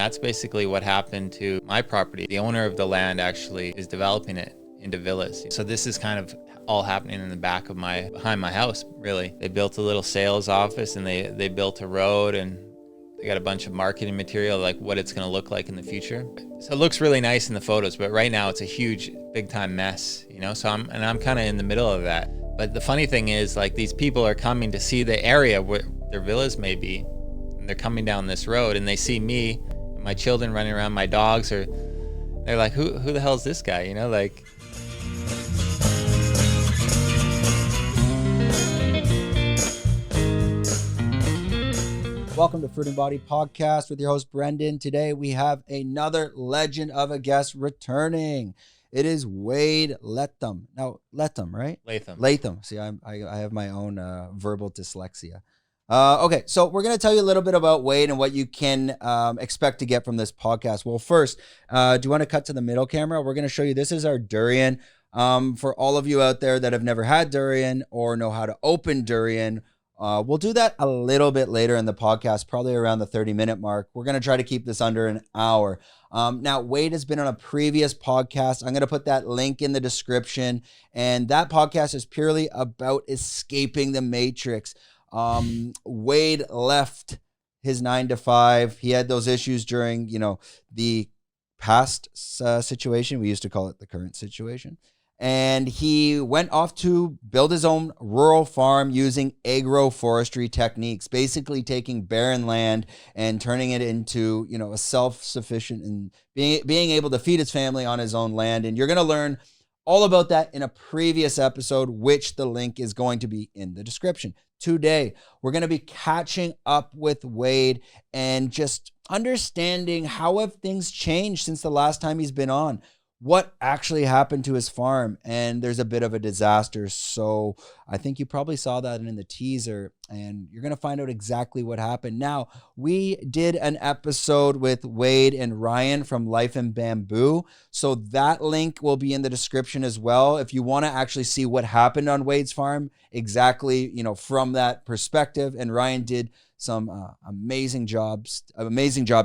that's basically what happened to my property. The owner of the land actually is developing it into villas. So this is kind of all happening in the back of behind my house, really. They built a little sales office, and they built a road, and they got a bunch of marketing material, like what it's gonna look like in the future. So it looks really nice in the photos, but right now it's a huge, big time mess, So I'm kind of in the middle of that. But the funny thing is, like, these people are coming to see the area where their villas may be, and they're coming down this road, and they see me and my children running around, my dogs, or they're like, who the hell is this guy? Like. Welcome to Fruit and Body Podcast with your host, Brendan. Today, we have another legend of a guest returning. It is Wade Leathem. Now, Leathem, right? Leathem. See, I have my own verbal dyslexia. Okay, so we're going to tell you a little bit about Wade and what you can expect to get from this podcast. Well, first, do you want to cut to the middle camera? We're going to show you, this is our Durian. For all of you out there that have never had Durian or know how to open Durian, we'll do that a little bit later in the podcast, probably around the 30-minute mark. We're going to try to keep this under an hour. Now, Wade has been on a previous podcast. I'm going to put that link in the description. And that podcast is purely about escaping the matrix. Wade left his 9-to-5. He had those issues during, the past situation. We used to call it the current situation. And he went off to build his own rural farm using agroforestry techniques, basically taking barren land and turning it into, a self-sufficient and being able to feed his family on his own land. And you're going to learn all about that in a previous episode, which the link is going to be in the description. Today, we're going to be catching up with Wade and just understanding how have things changed since the last time he's been on. What actually happened to his farm, and there's a bit of a disaster. So I think you probably saw that in the teaser, and you're going to find out exactly what happened. Now, we did an episode with Wade and Ryan from Life in Bamboo. So that link will be in the description as well. If you want to actually see what happened on Wade's farm, exactly, from that perspective. And Ryan did some amazing job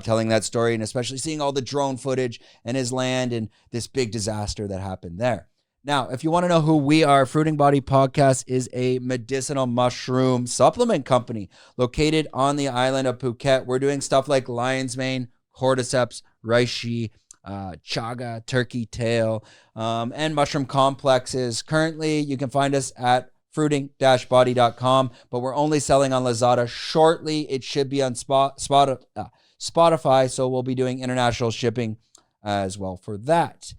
telling that story, and especially seeing all the drone footage and his land and this big disaster that happened there. Now, if you want to know who we are, Fruit and Body Podcast is a medicinal mushroom supplement company located on the island of Phuket. We're doing stuff like lion's mane, cordyceps, reishi, chaga, turkey tail, and mushroom complexes. Currently, you can find us at fruiting-body.com, but we're only selling on Lazada. Shortly, it should be on Spotify, so we'll be doing international shipping as well for that.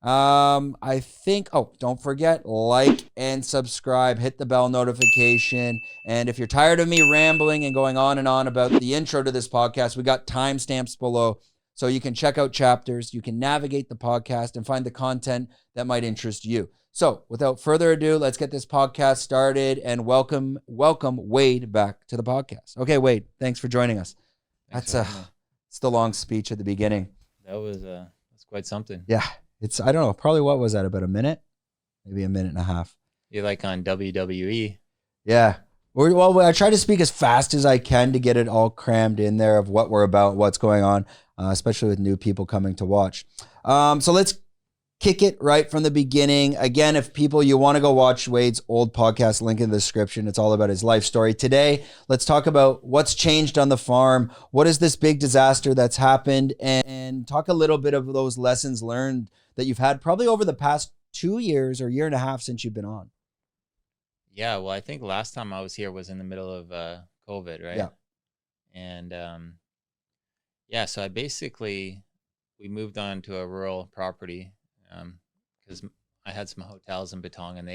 I think, don't forget, like and subscribe, hit the bell notification. And if you're tired of me rambling and going on and on about the intro to this podcast, we got timestamps below, so you can check out chapters, you can navigate the podcast and find the content that might interest you. So without further ado, let's get this podcast started and welcome Wade back to the podcast. Okay, Wade, thanks for joining us. It's the long speech at the beginning. That's quite something. Yeah, I don't know, probably what was that, about a minute? Maybe a minute and a half. You're like on WWE. Yeah. Well, I try to speak as fast as I can to get it all crammed in there of what we're about, what's going on, especially with new people coming to watch. So let's kick it right from the beginning. Again, if you want to go watch Wade's old podcast, link in the description. It's all about his life story. Today, let's talk about what's changed on the farm. What is this big disaster that's happened? And talk a little bit of those lessons learned that you've had probably over the past 2 years or year and a half since you've been on. Yeah, well, I think last time I was here was in the middle of COVID, right? Yeah. And so we moved on to a rural property because I had some hotels in Batong, and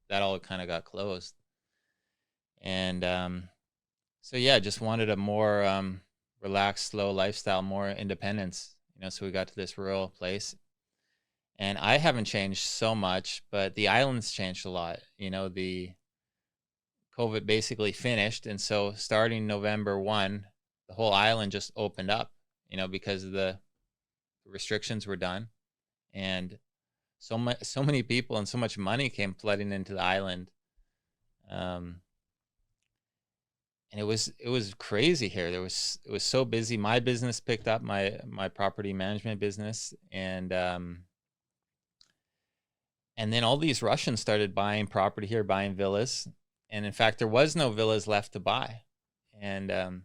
that all kind of got closed. And just wanted a more relaxed, slow lifestyle, more independence, so we got to this rural place. And I haven't changed so much, but the island's changed a lot. The COVID basically finished, and so starting November 1, the whole island just opened up, because the restrictions were done. And so many people and so much money came flooding into the island. and it was crazy here. It was so busy. My business picked up, my property management business, and then all these Russians started buying property here, buying villas, and in fact there was no villas left to buy, and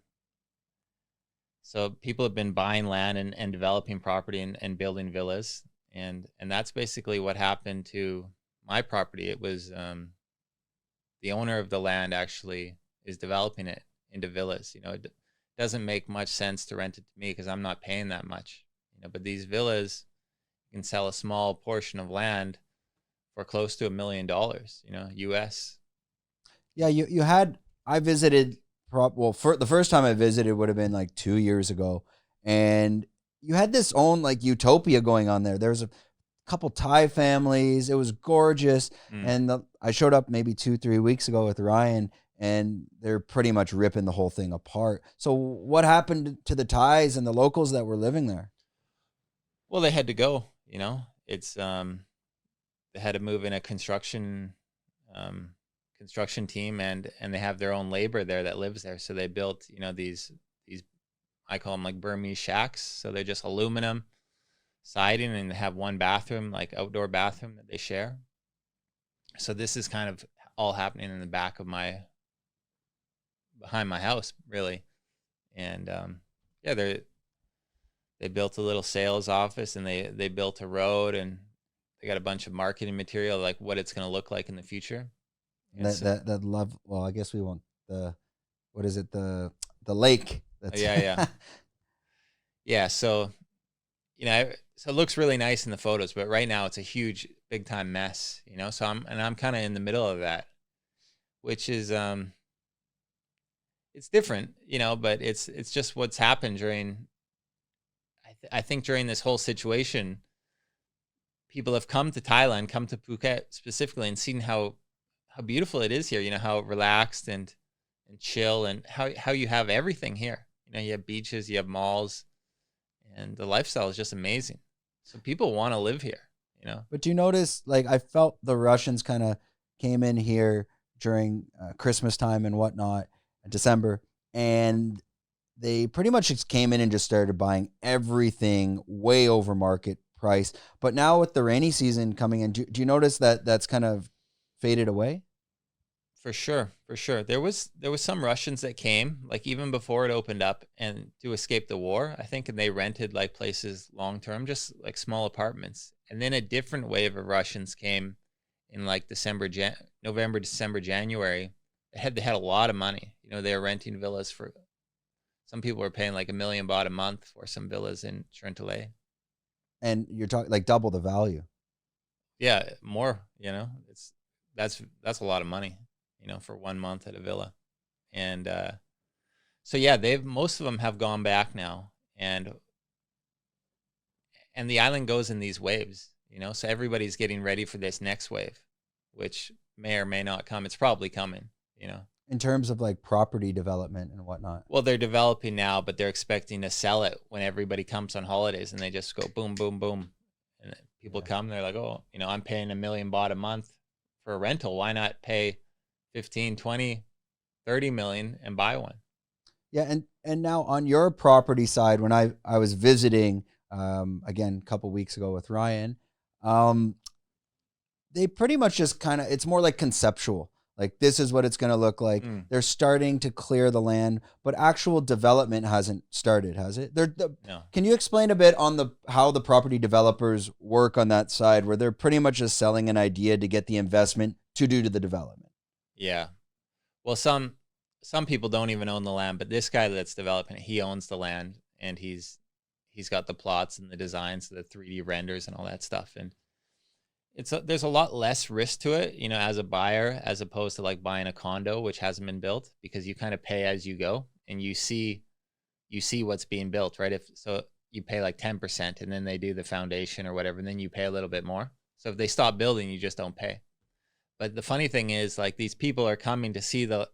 so people have been buying land and developing property and building villas, and that's basically what happened to my property. It was the owner of the land actually is developing it into villas. It doesn't make much sense to rent it to me because I'm not paying that much. But these villas, you can sell a small portion of land for close to $1 million, US. Yeah, I visited, for the first time I visited would have been like 2 years ago, and you had this own like Utopia going on there. There was a couple Thai families. It was gorgeous. And I showed up maybe 2-3 weeks ago with Ryan, and they're pretty much ripping the whole thing apart. So what happened to the Thais and the locals that were living there? Well, they had to go. It's they had to move in a construction team, and they have their own labor there that lives there. So they built these I call them like Burmese shacks. So they're just aluminum siding, and they have one bathroom, like outdoor bathroom, that they share. So this is kind of all happening in the back of behind my house, really. And yeah, they built a little sales office, and they built a road, and they got a bunch of marketing material, like what it's going to look like in the future. That love. Well, I guess we want what is it? The lake. That's yeah. Yeah. So, so it looks really nice in the photos, but right now it's a huge, big time mess, so I'm kind of in the middle of that, which is, it's different, but it's just what's happened during, I think during this whole situation, people have come to Thailand, come to Phuket specifically, and seen how beautiful it is here, how relaxed and chill, and how you have everything here. You have beaches, you have malls, and the lifestyle is just amazing. So people want to live here, But do you notice, like, I felt the Russians kind of came in here during Christmas time and whatnot, in December, and they pretty much just came in and just started buying everything way over market price. But now with the rainy season coming in, do you notice that that's kind of faded away? For sure. There was some Russians that came, like even before it opened up, and to escape the war, I think, and they rented like places long term, just like small apartments. And then a different wave of Russians came in like November, December, January. They had a lot of money. They were renting villas for, some people were paying like $1 million baht a month for some villas in Trentale. And you're talking like double the value. Yeah, more. That's a lot of money, for 1 month at a villa. And so yeah, most of them have gone back now, and the island goes in these waves, so everybody's getting ready for this next wave, which may or may not come. It's probably coming, In terms of like property development and whatnot. Well, they're developing now, but they're expecting to sell it when everybody comes on holidays, and they just go boom, boom, boom. And people come, they're like, oh, I'm paying $1 million baht a month for a rental. Why not pay 15, 20, 30 million and buy one? Yeah. And now on your property side, when I was visiting, again, a couple weeks ago with Ryan, they pretty much just kind of, it's more like conceptual. Like, this is what it's going to look like. They're starting to clear the land, but actual development hasn't started, has it? No. Can you explain a bit on how the property developers work on that side, where they're pretty much just selling an idea to get the investment to do to the development? Yeah. Well, some people don't even own the land, but this guy that's developing it, he owns the land, and he's got the plots and the designs, the 3D renders and all that stuff. And there's a lot less risk to it, as a buyer, as opposed to like buying a condo, which hasn't been built, because you kind of pay as you go, and you see what's being built, right? So you pay like 10%, and then they do the foundation or whatever, and then you pay a little bit more. So if they stop building, you just don't pay. But the funny thing is, like, these people are coming to see the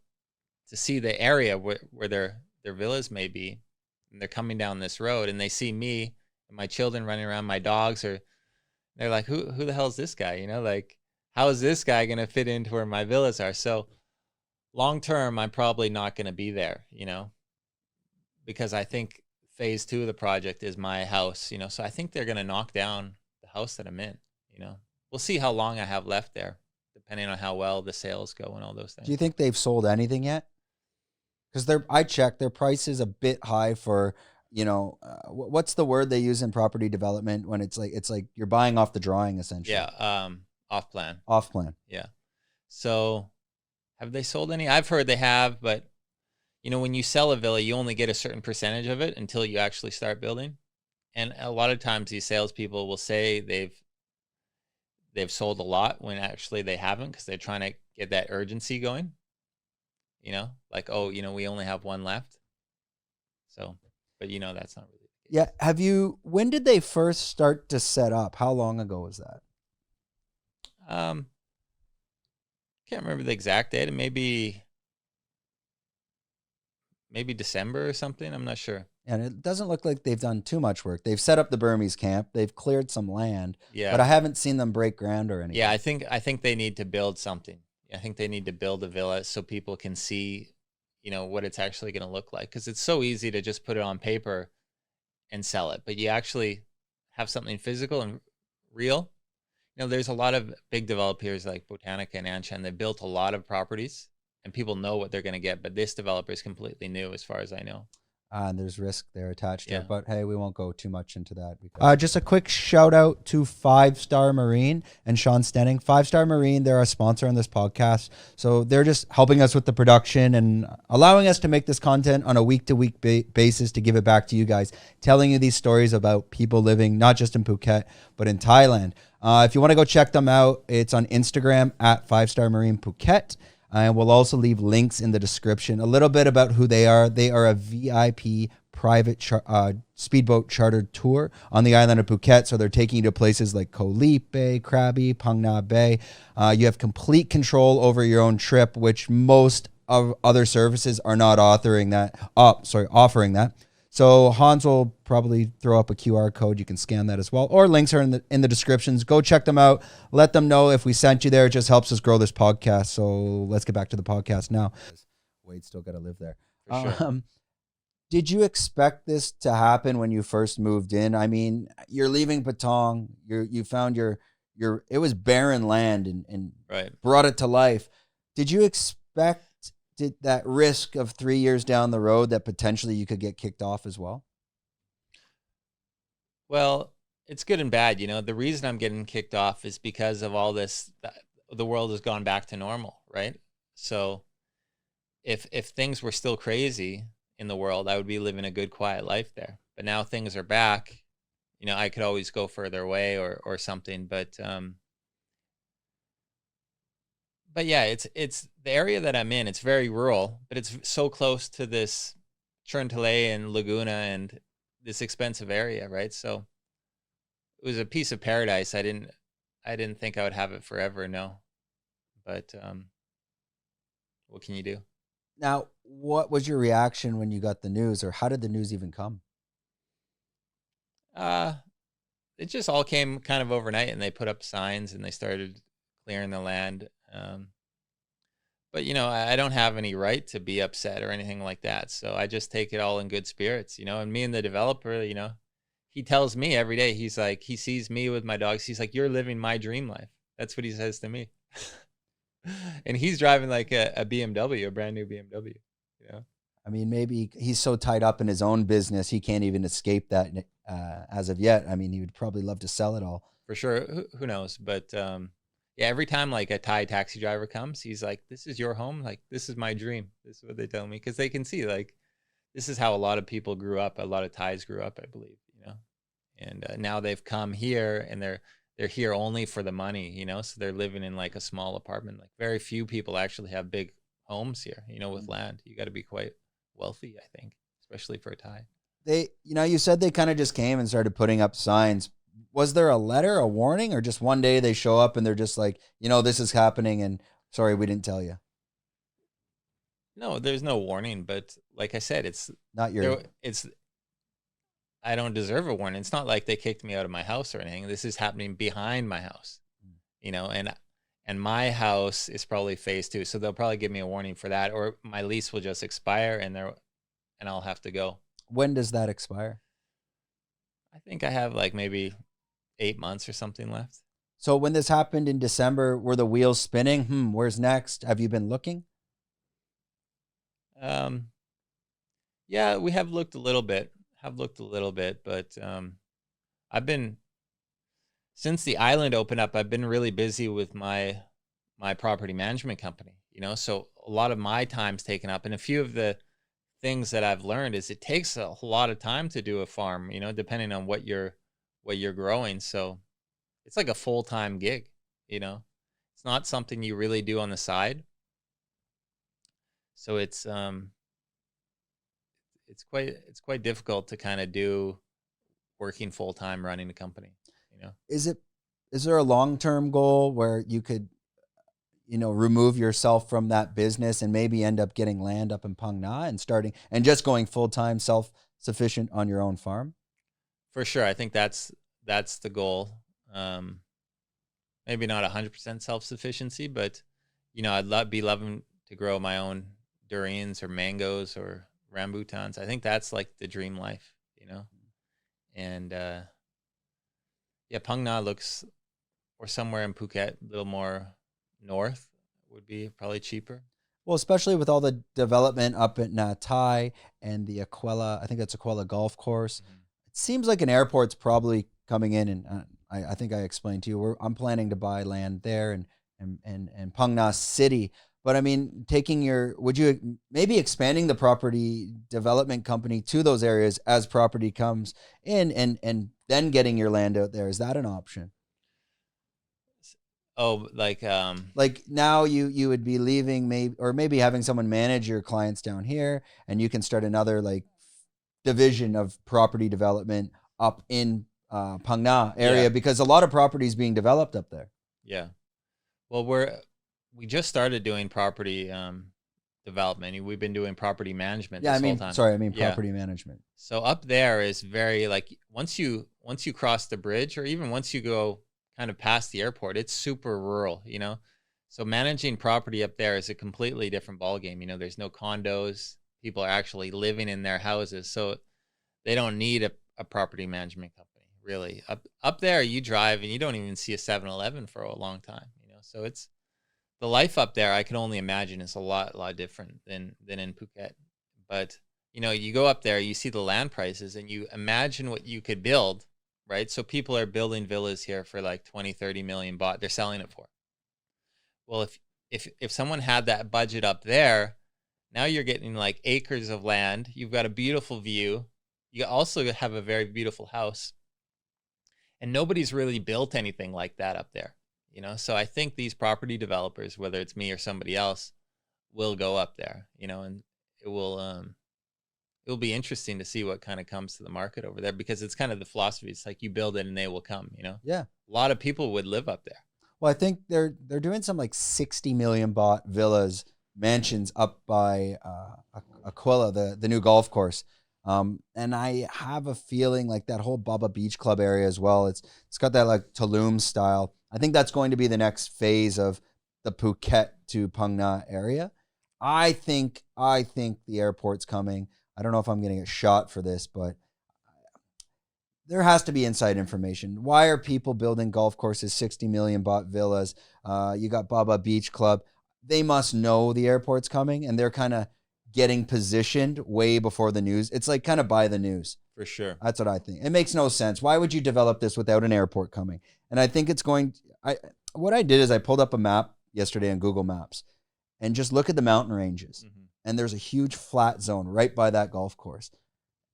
area where their villas may be, and they're coming down this road, and they see me and my children running around, my dogs, or they're like, who the hell is this guy? Like, how is this guy going to fit into where my villas are? So long term, I'm probably not going to be there, because I think phase 2 of the project is my house, so I think they're going to knock down the house that I'm in, we'll see how long I have left there, depending on how well the sales go and all those things. Do you think they've sold anything yet? Because I checked, their price is a bit high for, what's the word they use in property development when it's like you're buying off the drawing essentially. Yeah, off plan. Off plan. Yeah. So have they sold any? I've heard they have, but when you sell a villa, you only get a certain percentage of it until you actually start building. And a lot of times these salespeople will say they've sold a lot when actually they haven't, because they're trying to get that urgency going. Like, oh, we only have one left. So, but that's not really the case. Yeah. When did they first start to set up? How long ago was that? Can't remember the exact date. Maybe December or something. I'm not sure. And it doesn't look like they've done too much work. They've set up the Burmese camp. They've cleared some land. Yeah. But I haven't seen them break ground or anything. Yeah, I think they need to build something. I think they need to build a villa so people can see, what it's actually going to look like. Because it's so easy to just put it on paper and sell it. But you actually have something physical and real. There's a lot of big developers like Botanica and Anshan. They built a lot of properties, and people know what they're going to get. But this developer is completely new, as far as I know. And there's risk there attached to Yeah. it. But hey, we won't go too much into that. Just a quick shout out to 5 Star Marine and Sean Stenning. 5 Star Marine, they're a sponsor on this podcast. So they're just helping us with the production and allowing us to make this content on a week-to-week basis to give it back to you guys, telling you these stories about people living not just in Phuket, but in Thailand. If you want to go check them out, it's on Instagram at 5 Star Marine Phuket. And we'll also leave links in the description. A little bit about who they are. They are a VIP private speedboat chartered tour on the island of Phuket. So they're taking you to places like Koh Lipe Bay, Krabi, Phang Nga Bay. You have complete control over your own trip, which most of other services are not offering that. So Hans will probably throw up a QR code. You can scan that as well, or links are in the descriptions. Go check them out. Let them know if we sent you there. It just helps us grow this podcast. So let's get back to the podcast now. Wade's still got to live there. For sure. Did you expect this to happen when you first moved in? I mean, you're leaving Patong. You found your it was barren land and right. Brought it to life. Did you expect that risk of 3 years down the road that potentially you could get kicked off as well? Well, it's good and bad. The reason I'm getting kicked off is because of all this. The world has gone back to normal, right? So if things were still crazy in the world, I would be living a good, quiet life there. But now things are back. I could always go further away or something. But yeah, it's the area that I'm in. It's very rural, but it's so close to this Cherntale and Laguna and this expensive area, right? So it was a piece of paradise. I didn't think I would have it forever, no. But what can you do? Now, what was your reaction when you got the news, or how did the news even come? It just all came kind of overnight, and they put up signs and they started clearing the land. But I don't have any right to be upset or anything like that. So I just take it all in good spirits, and me and the developer, he tells me every day, he's like, he sees me with my dogs. He's like, you're living my dream life. That's what he says to me. And he's driving like a BMW, a brand new BMW, I mean, maybe he's so tied up in his own business, he can't even escape that as of yet. I mean, he would probably love to sell it all. For sure. Who knows? But, yeah, every time like a Thai taxi driver comes, he's like, this is your home. Like, this is my dream. This is what they tell me. Because they can see, like, this is how a lot of people grew up. A lot of Thais grew up, I believe, And now they've come here, and they're here only for the money, So they're living in like a small apartment. Like, very few people actually have big homes here, with land. You got to be quite wealthy, I think, especially for a Thai. You said they kind of just came and started putting up signs. Was there a letter, a warning, or just one day they show up and they're just like, this is happening and sorry, we didn't tell you? No, there's no warning, but like I said, it's not your, I don't deserve a warning. It's not like they kicked me out of my house or anything. This is happening behind my house, and and my house is probably phase 2. So they'll probably give me a warning for that, or my lease will just expire and I'll have to go. When does that expire? I think I have like maybe 8 months or something left. So when this happened in December, were the wheels spinning? Where's next? Have you been looking? Yeah, we have looked a little bit. But I've been, since the island opened up, I've been really busy with my property management company, you know, so a lot of my time's taken up. And a few of the things that I've learned is it takes a lot of time to do a farm, you know, depending on what you're growing. So it's like a full-time gig, you know. It's not something you really do on the side. So it's quite difficult to kind of do working full-time running a company, you know. Is there a long-term goal where you could, you know, remove yourself from that business and maybe end up getting land up in Phang Nga and starting and just going full-time self-sufficient on your own farm? For sure. I think that's the goal. Maybe not 100% self-sufficiency, but, you know, I'd be loving to grow my own durians or mangoes or rambutans. I think that's like the dream life, you know. And yeah, Phang Nga looks, or somewhere in Phuket, a little more north would be probably cheaper. Well, especially with all the development up at Nha Thai and the Aquella, I think that's Aquella golf course. Mm-hmm. It seems like an airport's probably coming in, and I think I explained to you, I'm planning to buy land there and Phang Nga City. But I mean, would you maybe expanding the property development company to those areas as property comes in and then getting your land out there? Is that an option? Oh, like now you would be leaving maybe having someone manage your clients down here, and you can start another like division of property development up in Phang Nga area, because a lot of property is being developed up there. Yeah. Well, we just started doing property development. We've been doing property management this whole time. Property management. So up there is very, like, once you cross the bridge, or even once you go kind of past the airport, it's super rural, you know. So managing property up there is a completely different ballgame. You know, there's no condos. People are actually living in their houses. So they don't need a property management company, really. Up there, you drive and you don't even see a 7-Eleven for a long time, you know. So it's, the life up there, I can only imagine, is a lot different than in Phuket. But, you know, you go up there, you see the land prices, and you imagine what you could build, right? So people are building villas here for like 20-30 million baht. They're selling it for. Well, if someone had that budget up there, now you're getting like acres of land. You've got a beautiful view. You also have a very beautiful house. And nobody's really built anything like that up there, you know? So I think these property developers, whether it's me or somebody else, will go up there, you know, and it'll be interesting to see what kind of comes to the market over there, because it's kind of the philosophy. It's like you build it and they will come, you know? Yeah. A lot of people would live up there. Well, I think they're doing some like 60 million baht villas, mansions up by Aquila, the new golf course. And I have a feeling like that whole Baba Beach Club area as well. It's got that like Tulum style. I think that's going to be the next phase of the Phuket to Phang Nga area. I think the airport's coming. I don't know if I'm getting a shot for this, but there has to be inside information. Why are people building golf courses, 60 million baht villas? You got Baba Beach Club. They must know the airport's coming, and they're kind of getting positioned way before the news. It's like kind of by the news. For sure. That's what I think. It makes no sense. Why would you develop this without an airport coming? And I think it's going... What I did is I pulled up a map yesterday on Google Maps and just look at the mountain ranges. Mm-hmm. And there's a huge flat zone right by that golf course.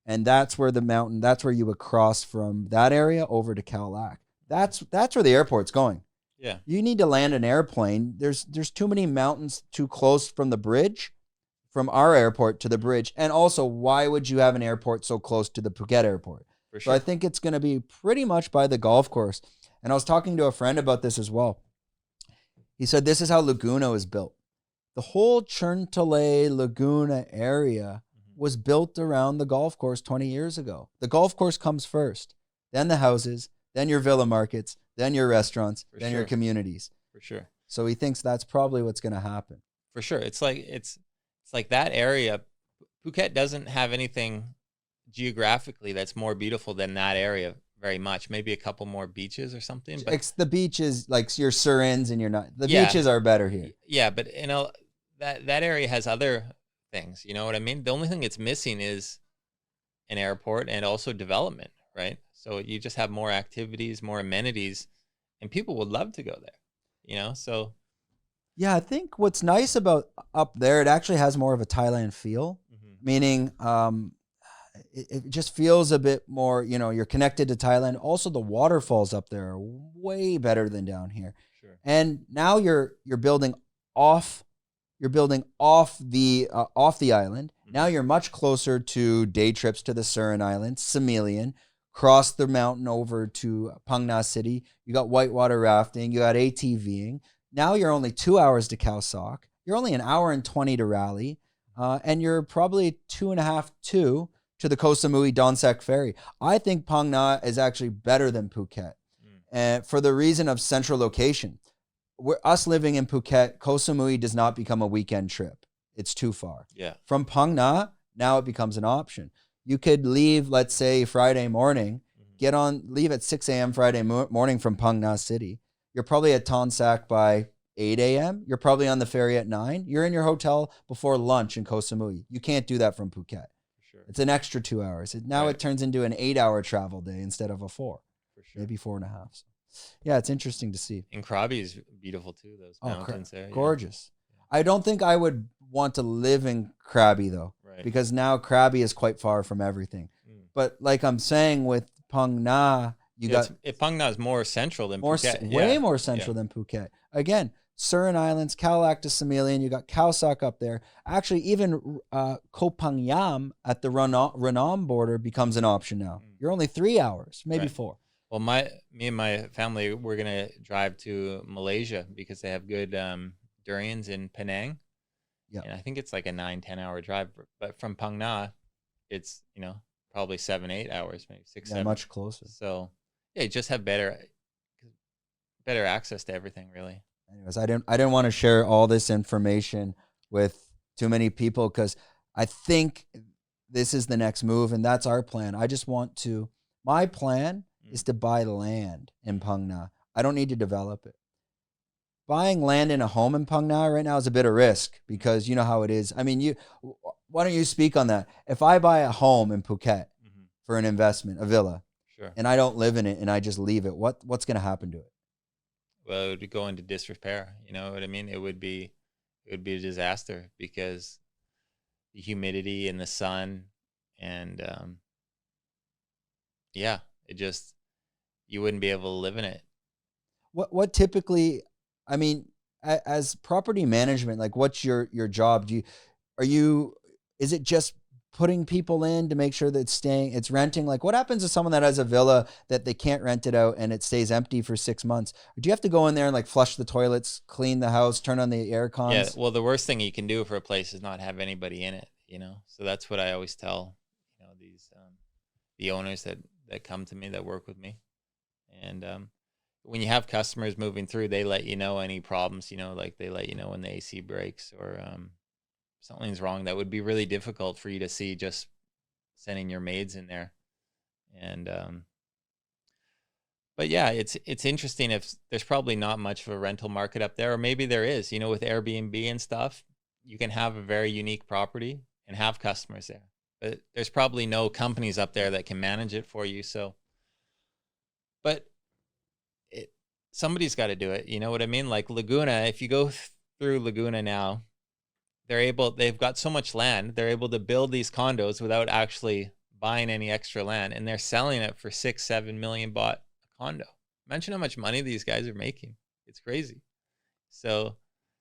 And that's where that's where you would cross from that area over to Khao Lak. That's where the airport's going. Yeah. You need to land an airplane. There's too many mountains too close from the bridge, from our airport to the bridge. And also, why would you have an airport so close to the Phuket airport? For sure. So I think it's going to be pretty much by the golf course. And I was talking to a friend about this as well. He said this is how Laguna was built. The whole Cherntale Laguna area was built around the golf course 20 years ago. The golf course comes first, then the houses, then your villa markets, then your restaurants, then your communities. For sure. So he thinks that's probably what's going to happen. For sure. It's like that area. Phuket doesn't have anything geographically that's more beautiful than that area very much. Maybe a couple more beaches or something. But it's the beaches, like your Surins and the beaches are better here. Yeah, but that area has other things. You know what I mean? The only thing it's missing is an airport and also development, right? So you just have more activities, more amenities, and people would love to go there. You know, so yeah, I think what's nice about up there, it actually has more of a Thailand feel, meaning it just feels a bit more, you're connected to Thailand. Also, the waterfalls up there are way better than down here. Sure. And now you're building off the island. Now you're much closer to day trips to the Surin Islands, Semelian, cross the mountain over to Phang Nga City. You got whitewater rafting. You got ATVing. Now you're only 2 hours to Khao Sok. You're only an hour and 20 to Raleigh. And you're probably 2.5 to the Koh Samui Donsak Ferry. I think Phang Nga is actually better than Phuket. And for the reason of central location. Us living in Phuket, Koh Samui does not become a weekend trip. It's too far. Yeah. From Phang Nga, now it becomes an option. You could leave, let's say, Friday morning, leave at 6 a.m. Friday morning from Phang Nga City. You're probably at Tonsak by 8 a.m. You're probably on the ferry at 9. You're in your hotel before lunch in Koh Samui. You can't do that from Phuket. Sure. It's an extra 2 hours. Now it turns into an 8-hour travel day instead of a 4. For sure. Maybe 4.5. Yeah, it's interesting to see. And Krabi is beautiful too, those mountains there. Gorgeous. Yeah. I don't think I would want to live in Krabi though, because now Krabi is quite far from everything. But like I'm saying with Phang Nga, Phang Nga is more central than Phuket. Way more central than Phuket. Again, Surin Islands, Khao to Semelian, you got Khao Sok up there. Actually, even Koh Phangan at the Renam border becomes an option now. You're only 3 hours, maybe 4. Well, me and my family, we're going to drive to Malaysia because they have good durians in Penang. Yeah. And I think it's like a 9-10 hour drive. But from Phang Nga, it's, probably 7-8 hours, maybe 6-7. Much closer. So, yeah, you just have better access to everything, really. Anyways, I didn't want to share all this information with too many people because I think this is the next move, and that's our plan. My plan is to buy land in Phang Nga. I don't need to develop it. Buying land in a home in Phang Nga right now is a bit of risk because you know how it is. I mean, why don't you speak on that? If I buy a home in Phuket for an investment, a villa, and I don't live in it and I just leave it, what's going to happen to it? Well, it would go into disrepair. You know what I mean? It would be a disaster because the humidity and the sun and you wouldn't be able to live in it. What typically, I mean, as property management, like what's your job? Is it just putting people in to make sure that it's renting? Like what happens to someone that has a villa that they can't rent it out and it stays empty for 6 months? Or do you have to go in there and like flush the toilets, clean the house, turn on the air cons? Yeah, well, the worst thing you can do for a place is not have anybody in it, So that's what I always tell, these the owners that come to me, that work with me. And when you have customers moving through, they let you know any problems, like they let you know when the AC breaks or something's wrong. That would be really difficult for you to see just sending your maids in there. And but yeah, it's interesting. If there's probably not much of a rental market up there, or maybe there is, with Airbnb and stuff, you can have a very unique property and have customers there. But there's probably no companies up there that can manage it for you. So, but somebody's got to do it. You know what I mean? Like Laguna, if you go through Laguna now, they've got so much land, they're able to build these condos without actually buying any extra land, and they're selling it for 6-7 million baht a condo. Imagine how much money these guys are making. It's crazy. So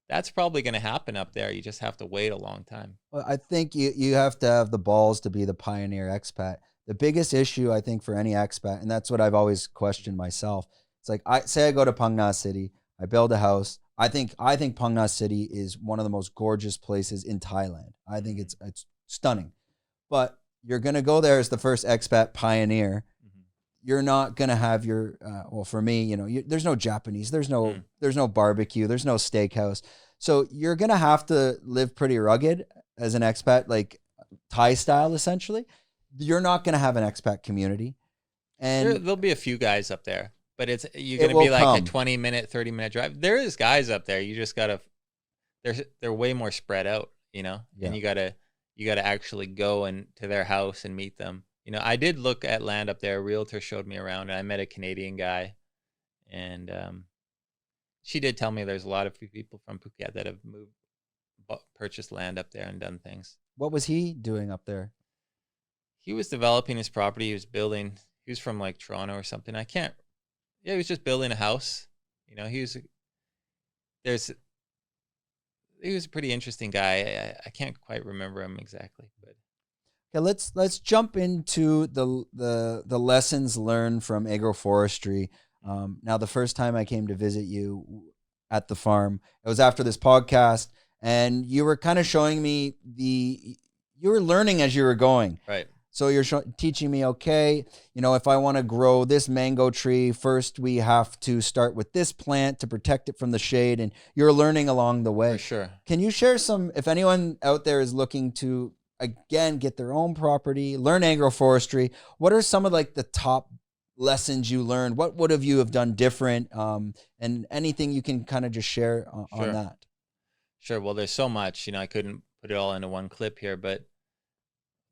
that's probably going to happen up there. You just have to wait a long time. Well, I think you have to have the balls to be the pioneer expat. The biggest issue, I think, for any expat, and that's what I've always questioned myself. It's like, I go to Phang Nga City, I build a house. I think Phang Nga City is one of the most gorgeous places in Thailand. I think it's stunning. But you're going to go there as the first expat pioneer. you're not going to have your, well, for me, you know, there's no Japanese, there's no barbecue, there's no steakhouse. So you're going to have to live pretty rugged as an expat, like Thai style, essentially. You're not going to have an expat community. And there'll be a few guys up there, but you're going to be like a 20-minute, 30-minute drive. There is guys up there. You just got to, they're way more spread out, you know, and you got to actually go to their house and meet them. You know, I did look at land up there. A realtor showed me around, and I met a Canadian guy, and she did tell me there's a lot of people from Phuket that have purchased land up there and done things. What was he doing up there? He was developing his property. He was building. He was from like Toronto or something. He was just building a house. You know, he was a pretty interesting guy. I can't quite remember him exactly, but. Okay, let's jump into the lessons learned from agroforestry. Now, the first time I came to visit you at the farm, it was after this podcast, and you were kind of showing me you were learning as you were going. Right. So you're teaching me, okay, you know, if I want to grow this mango tree, first we have to start with this plant to protect it from the shade, and you're learning along the way. For sure. Can you share if anyone out there is looking to, again, get their own property, learn agroforestry, what are some of like the top lessons you learned? What would you have done different? And anything you can kind of just share on that. Sure. Well, there's so much, you know, I couldn't put it all into one clip here, but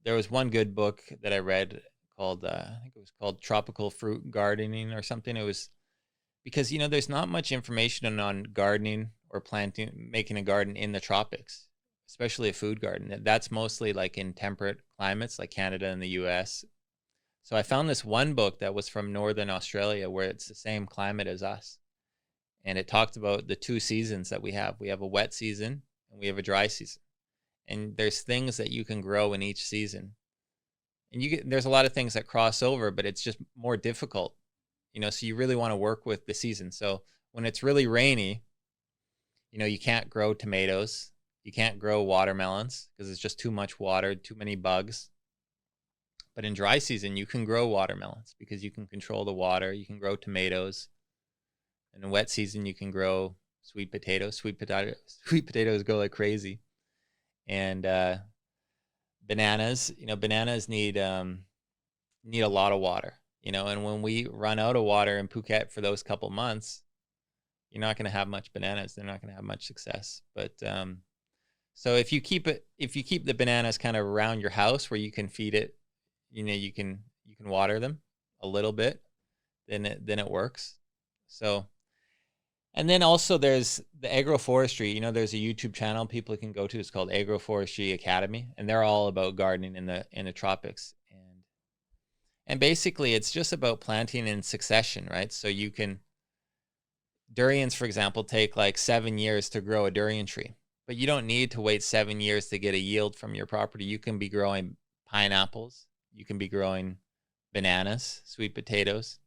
there was one good book that I read called, I think it was called Tropical Fruit Gardening or something. It was because, you know, there's not much information on gardening or making a garden in the tropics, especially a food garden. That's mostly like in temperate climates like Canada and the US. So I found this one book that was from Northern Australia where it's the same climate as us. And it talked about the two seasons that we have. We have a wet season and we have a dry season. And there's things that you can grow in each season. And there's a lot of things that cross over, but it's just more difficult. You know, so you really want to work with the season. So when it's really rainy, you know, you can't grow tomatoes. You can't grow watermelons because it's just too much water, too many bugs. But in dry season, you can grow watermelons because you can control the water. You can grow tomatoes. And in wet season, you can grow sweet potatoes. Sweet potatoes go like crazy. And bananas, you know, bananas need a lot of water, you know, and when we run out of water in Phuket for those couple months, you're not going to have much bananas. They're not going to have much success. But so if you keep the bananas kind of around your house where you can feed it, you know, you can water them a little bit, then it works. So. And then also there's the agroforestry. You know, there's a YouTube channel people can go to. It's called Ecoforestry Academy, and they're all about gardening in the tropics. And basically, it's just about planting in succession, right? So you can durians, for example, take like 7 years to grow a durian tree, but you don't need to wait 7 years to get a yield from your property. You can be growing pineapples. You can be growing bananas, sweet potatoes,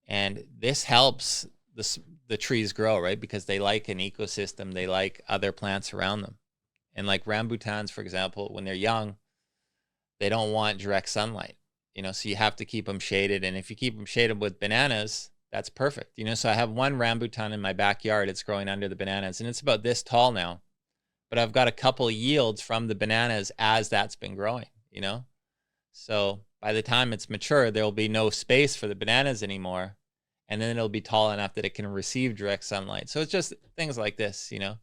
and this helps the trees grow, right? Because they like an ecosystem. They like other plants around them. And like rambutans, for example, when they're young, they don't want direct sunlight, you know, so you have to keep them shaded. And if you keep them shaded with bananas, that's perfect. You know, so I have one rambutan in my backyard. It's growing under the bananas and it's about this tall now, but I've got a couple yields from the bananas as that's been growing, you know? So by the time it's mature, there'll be no space for the bananas anymore. And then it'll be tall enough that it can receive direct sunlight. So it's just things like this, you know,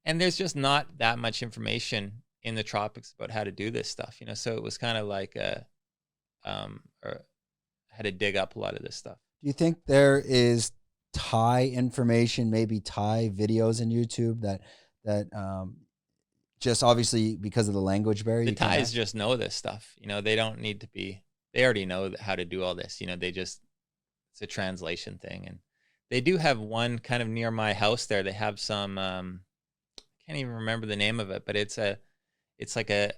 and there's just not that much information in the tropics about how to do this stuff, you know. So it was kind of like or had to dig up a lot of this stuff. Do you think there is Thai information, maybe Thai videos in YouTube that just obviously because of the language barrier? The Thais just know this stuff, you know. They don't need to be. They already know how to do all this, you know. It's a translation thing, and they do have one kind of near my house there. They have some I can't even remember the name of it, but it's like a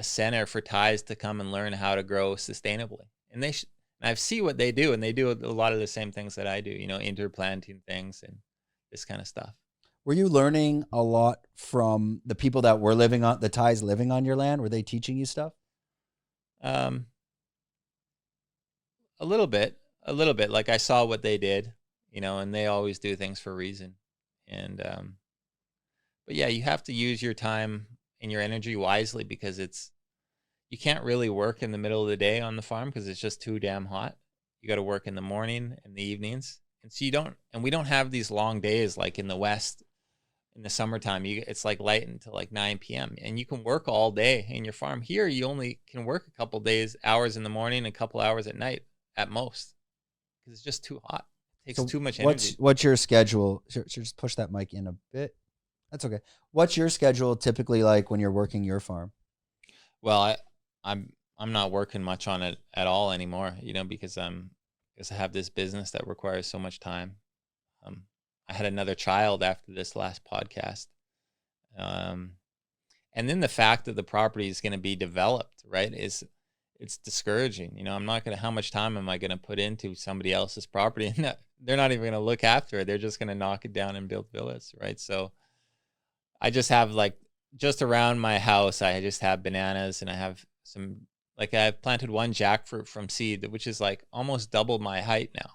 center for Thais to come and learn how to grow sustainably. And I see what they do, and they do a lot of the same things that I do, you know, interplanting things and this kind of stuff. Were you learning a lot from the people that were the Thais living on your land? Were they teaching you stuff? A little bit, a little bit. Like I saw what they did, and they always do things for a reason. And but yeah, you have to use your time and your energy wisely because you can't really work in the middle of the day on the farm because it's just too damn hot. You got to work in the morning and the evenings, and so we don't have these long days like in the West. In the summertime, it's like light until like 9 p.m. and you can work all day in your farm. Here, you only can work a couple hours in the morning, a couple hours at night at most, because it's just too hot. It takes too much energy. What's your schedule? Just push that mic in a bit. That's okay. What's your schedule typically like when you're working your farm? Well, I'm not working much on it at all anymore, because I have this business that requires so much time. I had another child after this last podcast. And then the fact that the property is going to be developed, right, it's discouraging. I'm not going to, how much time am I going to put into somebody else's property? And they're not even going to look after it. They're just going to knock it down and build villas, right? So I just have just around my house, I just have bananas, and I have I've planted one jackfruit from seed, which is like almost double my height now.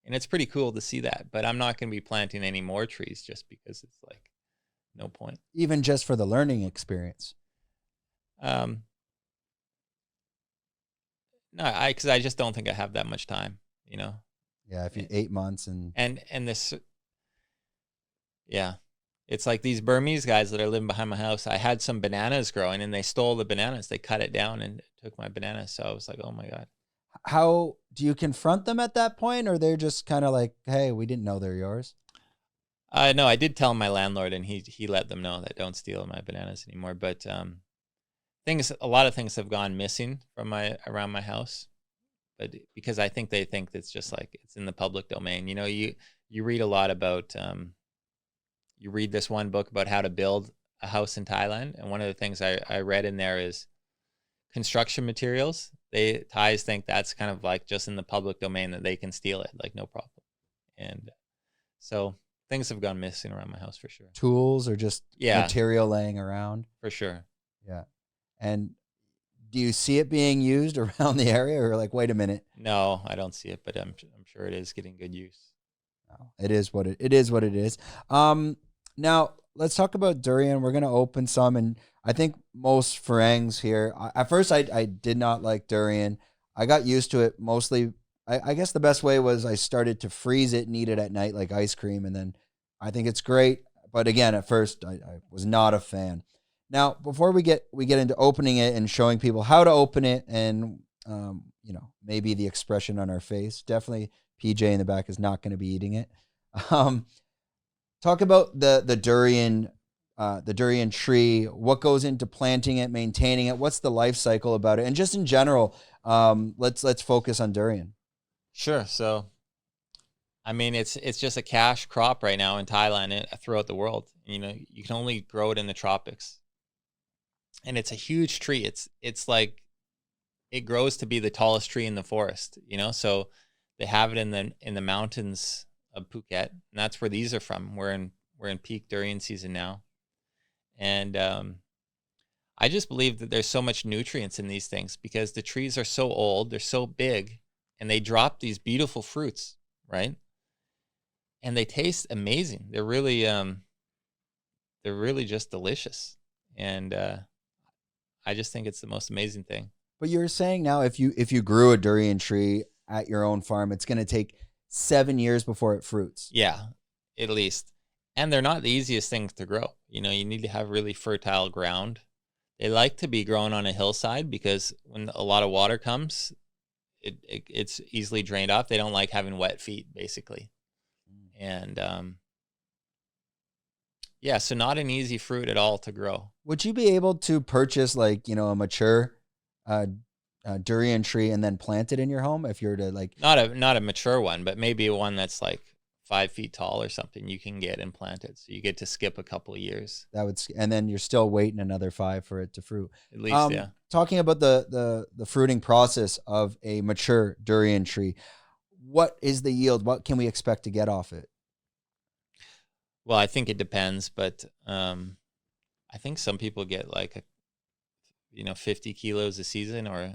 And it's pretty cool to see that, but I'm not going to be planting any more trees just because it's like no point. Even just for the learning experience. No, because I just don't think I have that much time, Yeah, if you 8 months and this, yeah, it's like these Burmese guys that are living behind my house. I had some bananas growing, and they stole the bananas. They cut it down and took my bananas. So I was like, oh my God. How do you confront them at that point, or they're just kind of like, hey, we didn't know they're yours? No, I did tell my landlord, and he let them know that don't steal my bananas anymore. But a lot of things have gone missing from around my house, but because I think they think it's just like it's in the public domain. You read a lot about you read this one book about how to build a house in Thailand, and one of the things I read in there is construction materials. Thais think that's kind of like just in the public domain, that they can steal it, like no problem. And so things have gone missing around my house for sure. Tools or just material laying around? For sure. Yeah. And do you see it being used around the area, or like, wait a minute? No, I don't see it, but I'm sure it is getting good use. Oh, it is what it is. Now let's talk about durian. We're going to open some, and I think most Pharangs here, at first I did not like durian. I got used to it mostly. I guess the best way was I started to freeze it and eat it at night like ice cream, and then I think it's great. But again, at first I was not a fan. Now, before we get into opening it and showing people how to open it, and maybe the expression on our face, definitely PJ in the back is not going to be eating it. Talk about the durian tree. What goes into planting it, maintaining it? What's the life cycle about it? And just in general, let's focus on durian. Sure. So, I mean, it's just a cash crop right now in Thailand and throughout the world. You can only grow it in the tropics, and it's a huge tree. It's like it grows to be the tallest tree in the forest. So they have it in the mountains of Phuket, and that's where these are from. We're in peak durian season now, and I just believe that there's so much nutrients in these things because the trees are so old, they're so big, and they drop these beautiful fruits, right? And they taste amazing. They're really just delicious, and I just think it's the most amazing thing. But you're saying now, if you grew a durian tree at your own farm, it's going to take 7 years before it fruits. Yeah, at least. And they're not the easiest things to grow. You need to have really fertile ground. They like to be grown on a hillside because when a lot of water comes, it's easily drained off. They don't like having wet feet, basically. And so not an easy fruit at all to grow. Would you be able to purchase a mature durian tree and then plant it in your home if you're to not a mature one, but maybe one that's like 5 feet tall or something you can get and plant it, so you get to skip a couple of years. And then you're still waiting another 5 for it to fruit. At least, yeah. Talking about the fruiting process of a mature durian tree, what is the yield? What can we expect to get off it? Well, I think it depends, but I think some people get 50 kilos a season or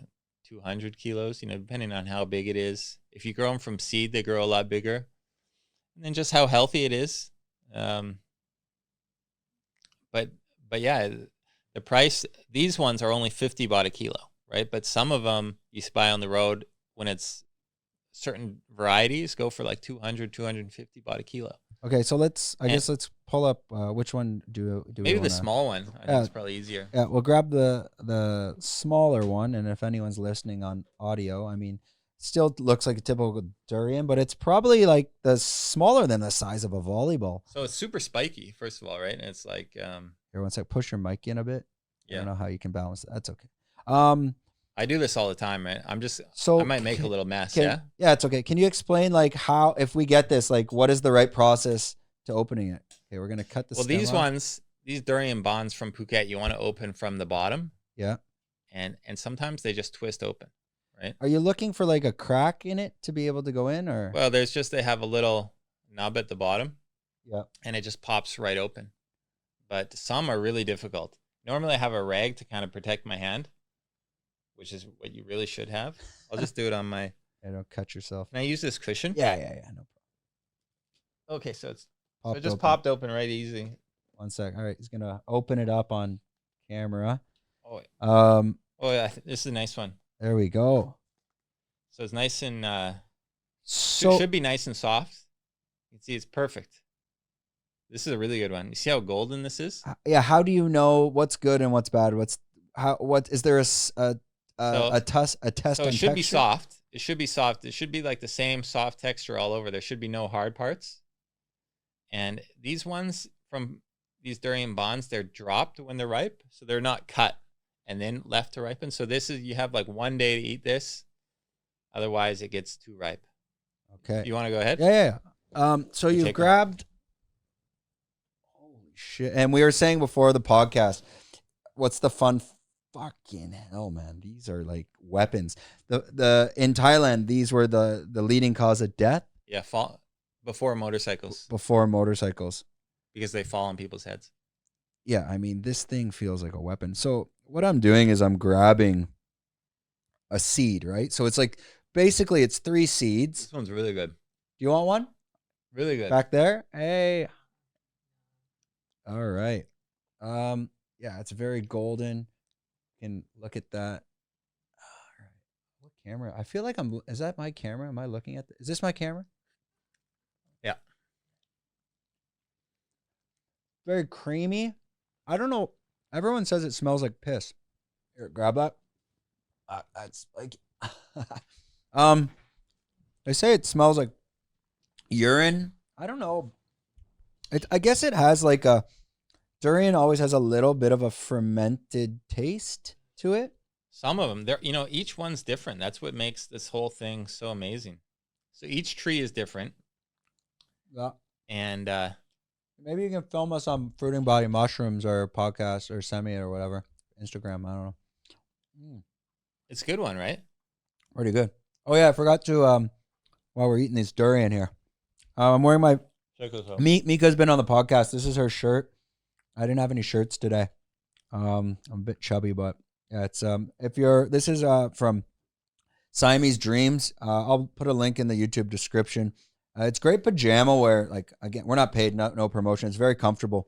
200 kilos, depending on how big it is. If you grow them from seed, they grow a lot bigger. And then just how healthy it is. But yeah, the price, these ones are only 50 baht a kilo, right? But some of them you buy on the road when it's certain varieties go for like 200, 250 baht a kilo. Okay, so let's pull up which one do maybe we wanna... the small one. I think it's probably easier. Yeah, we'll grab the smaller one, and if anyone's listening on audio, I mean, still looks like a typical durian, but it's probably like the smaller than the size of a volleyball. So it's super spiky, first of all, right? And it's like here, one sec, push your mic in a bit. Yeah. I don't know how you can balance that. That's okay. I do this all the time, right? I might make a little mess. Yeah, it's okay. Can you explain like how, if we get this, like what is the right process to opening it? Okay, we're gonna cut this. Well, these durian bonds from Phuket, you want to open from the bottom. Yeah. And sometimes they just twist open, right? Are you looking for like a crack in it to be able to go in, or? Well, they have a little nub at the bottom. Yeah. And it just pops right open. But some are really difficult. Normally I have a rag to kind of protect my hand, which is what you really should have. I'll just do it on my... Yeah, don't cut yourself. Can I use this cushion? Yeah, no problem. Okay, so it just popped open right easy. One sec. All right, he's gonna open it up on camera. Oh, wait. Oh yeah, this is a nice one. There we go. So it's nice and it should be nice and soft. You can see it's perfect. This is a really good one. You see how golden this is? Yeah. How do you know what's good and what's bad? What is there a test? So it should be soft. It should be soft. It should be like the same soft texture all over. There should be no hard parts. And these ones from these durian bonds, they're dropped when they're ripe, so they're not cut and then left to ripen. So you have like 1 day to eat this. Otherwise, it gets too ripe. Okay. You want to go ahead? Yeah. So you've grabbed. Holy shit! And we were saying before the podcast, what's the fun? Fucking hell, man! These are like weapons. In Thailand, these were the leading cause of death. Yeah, before motorcycles. Before motorcycles, because they fall on people's heads. Yeah, I mean, this thing feels like a weapon. So what I'm doing is I'm grabbing a seed, right? So it's like basically it's 3 seeds. This one's really good. Do you want one? Really good. Back there? Hey. All right. Yeah, it's very golden. You can look at that. All right. What camera? I feel like is that my camera? Am I looking at is this my camera? Yeah. Very creamy. I don't know. Everyone says it smells like piss. Here, grab that. That's like they say it smells like urine. I don't know. I guess it has like a durian always has a little bit of a fermented taste to it. Some of them, each one's different. That's what makes this whole thing so amazing. So each tree is different. Yeah. And maybe you can film us on fruiting body mushrooms or podcast or send me it or whatever. Instagram, I don't know. It's a good one, right? Pretty good. Oh yeah, I forgot to while we're eating this durian here. I'm wearing my check this out. Mika's been on the podcast. This is her shirt. I didn't have any shirts today. I'm a bit chubby, but yeah, it's this is from Siamese Dreams. I'll put a link in the YouTube description. It's great pajama wear. Like, again, we're not paid, no promotion. It's very comfortable.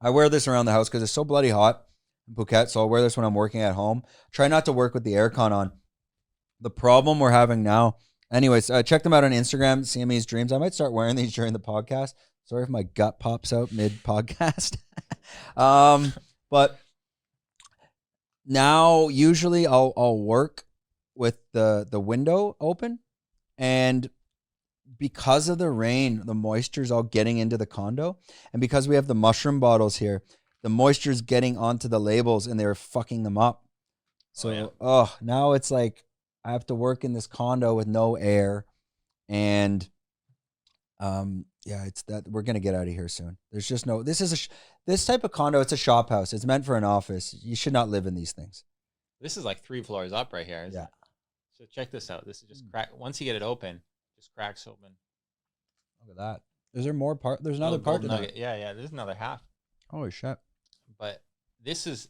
I wear this around the house because it's so bloody hot in Phuket, so I'll wear this when I'm working at home. Try not to work with the aircon on. The problem we're having now, anyways, check them out on Instagram, Siamese Dreams. I might start wearing these during the podcast. Sorry if my gut pops out mid-podcast. But now, usually I'll work with the window open, and because of the rain, the moisture's all getting into the condo. And because we have the mushroom bottles here, the moisture's getting onto the labels and they're fucking them up. So, now it's like I have to work in this condo with no air. And, it's that we're going to get out of here soon. There's just this type of condo, it's a shop house. It's meant for an office. You should not live in these things. This is like 3 floors up right here. Yeah. So check this out. This is just crack. Once you get it open, just cracks open. Look at that. Is there more part? There's another part to that. Yeah. There's another half. Holy shit. But this is,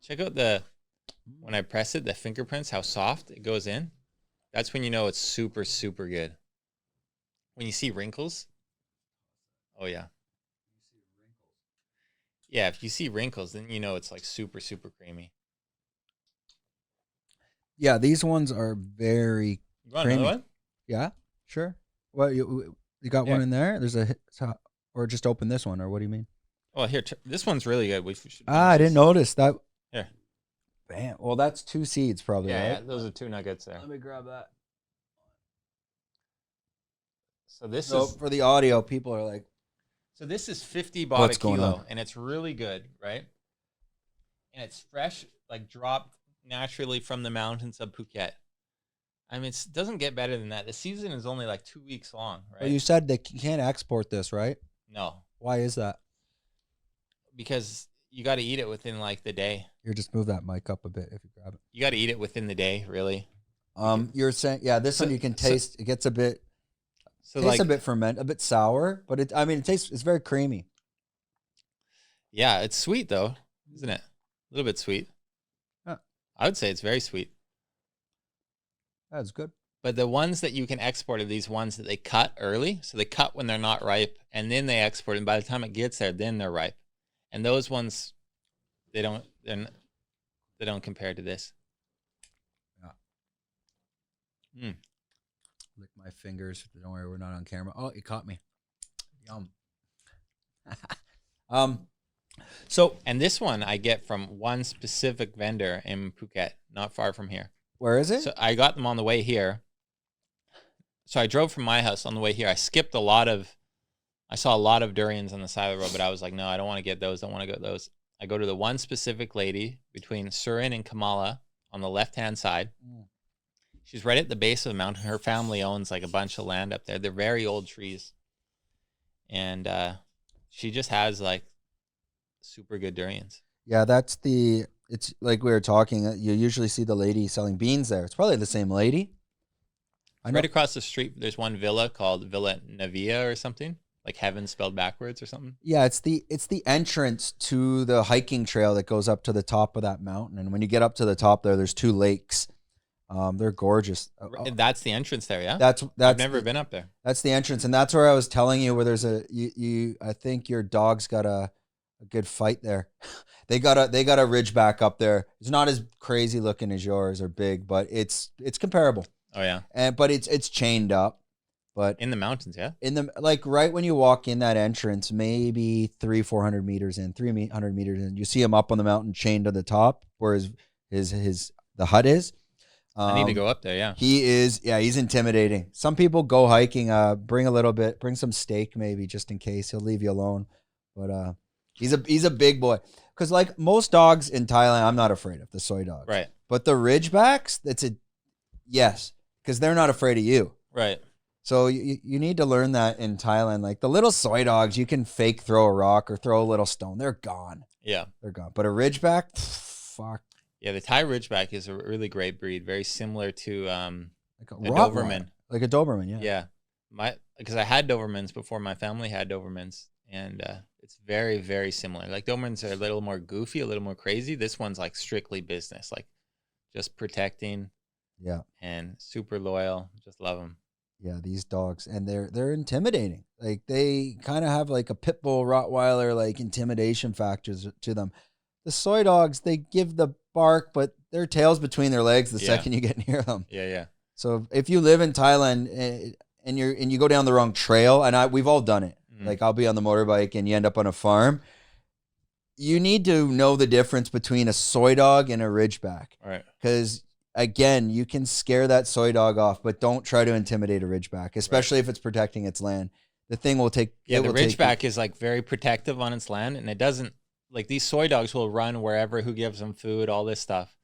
check out the when I press it, the fingerprints, how soft it goes in. That's when you know it's super, super good. When you see wrinkles, oh yeah. Yeah, if you see wrinkles, then you know it's like super, super creamy. Yeah, these ones are very You want creamy. another one? Yeah, sure. Well, you got one in there? There's a, or just open this one, or what do you mean? Well, here, this one's really good. We should I didn't notice that. Here. Bam. Well, that's 2 seeds probably, right? Yeah, those are 2 nuggets there. Let me grab that. So this is... for the audio, people are like... So this is 50 baht a kilo, and it's really good, right? And it's fresh, like dropped naturally from the mountains of Phuket. I mean, it doesn't get better than that. The season is only like 2 weeks long, right? Well, you said they can't export this, right? No. Why is that? Because you got to eat it within like the day. Here, just move that mic up a bit if you grab it. You got to eat it within the day, really. You're saying, yeah, this one you can taste. It gets a bit... So tastes like, a bit fermented, a bit sour, but it tastes, it's very creamy. Yeah, it's sweet though, isn't it? A little bit sweet. Huh. I would say it's very sweet. That's good. But the ones that you can export are these ones that they cut early. So they cut when they're not ripe, and then they export, and by the time it gets there, then they're ripe. And those ones, they don't compare to this. Yeah. Mm. Lick my fingers. Don't worry, we're not on camera. Oh, you caught me. Yum. So, and this one I get from one specific vendor in Phuket, not far from here. Where is it? So I got them on the way here. So I drove from my house on the way here. I saw a lot of durians on the side of the road, but I was like, no, I don't want to get those. I don't want to get those. I go to the one specific lady between Surin and Kamala on the left-hand side. Mm. She's right at the base of the mountain. Her family owns like a bunch of land up there. They're very old trees. And she just has like super good durians. Yeah, it's like we were talking. You usually see the lady selling beans there. It's probably the same lady. Right across the street, there's one villa called Villa Navia or something. Like heaven spelled backwards or something. Yeah, it's the entrance to the hiking trail that goes up to the top of that mountain. And when you get up to the top there's 2 lakes. They're gorgeous. That's the entrance there, yeah? That's I've never been up there. That's the entrance, and that's where I was telling you where there's I think your dog's got a good fight there. they got a Ridgeback up there. It's not as crazy looking as yours or big, but it's comparable. Oh yeah. But it's chained up. But in the mountains, yeah? In the like right when you walk in that entrance, maybe 300-400 meters in, 300 meters in, you see him up on the mountain chained to the top where the hut is. I need to go up there, yeah. He's intimidating. Some people go hiking, bring some steak maybe just in case. He'll leave you alone. But he's a big boy. Because like most dogs in Thailand, I'm not afraid of the Soi Dogs. Right. But the Ridgebacks, yes, because they're not afraid of you. Right. So you need to learn that in Thailand. Like the little Soi Dogs, you can fake throw a rock or throw a little stone. They're gone. Yeah. They're gone. But a Ridgeback, fuck. Yeah, the Thai Ridgeback is a really great breed, very similar to like a Doberman. Like a Doberman, yeah. Yeah, because I had Dobermans before my family had Dobermans, and it's very, very similar. Like Dobermans are a little more goofy, a little more crazy. This one's like strictly business, like just protecting. Yeah. And super loyal. Just love them. Yeah, these dogs, and they're intimidating. Like they kind of have like a pit bull Rottweiler like intimidation factors to them. The Soi Dogs, they give the bark, but their tail's between their legs the second you get near them. Yeah, yeah. So if you live in Thailand and you go down the wrong trail, and we've all done it. Mm-hmm. Like I'll be on the motorbike and you end up on a farm. You need to know the difference between a Soi Dog and a Ridgeback. Right. Because again, you can scare that Soi Dog off, but don't try to intimidate a Ridgeback, especially if it's protecting its land. The thing will take. Yeah, the Ridgeback is like very protective on its land, and it doesn't. Like these Soi Dogs will run wherever, who gives them food, all this stuff.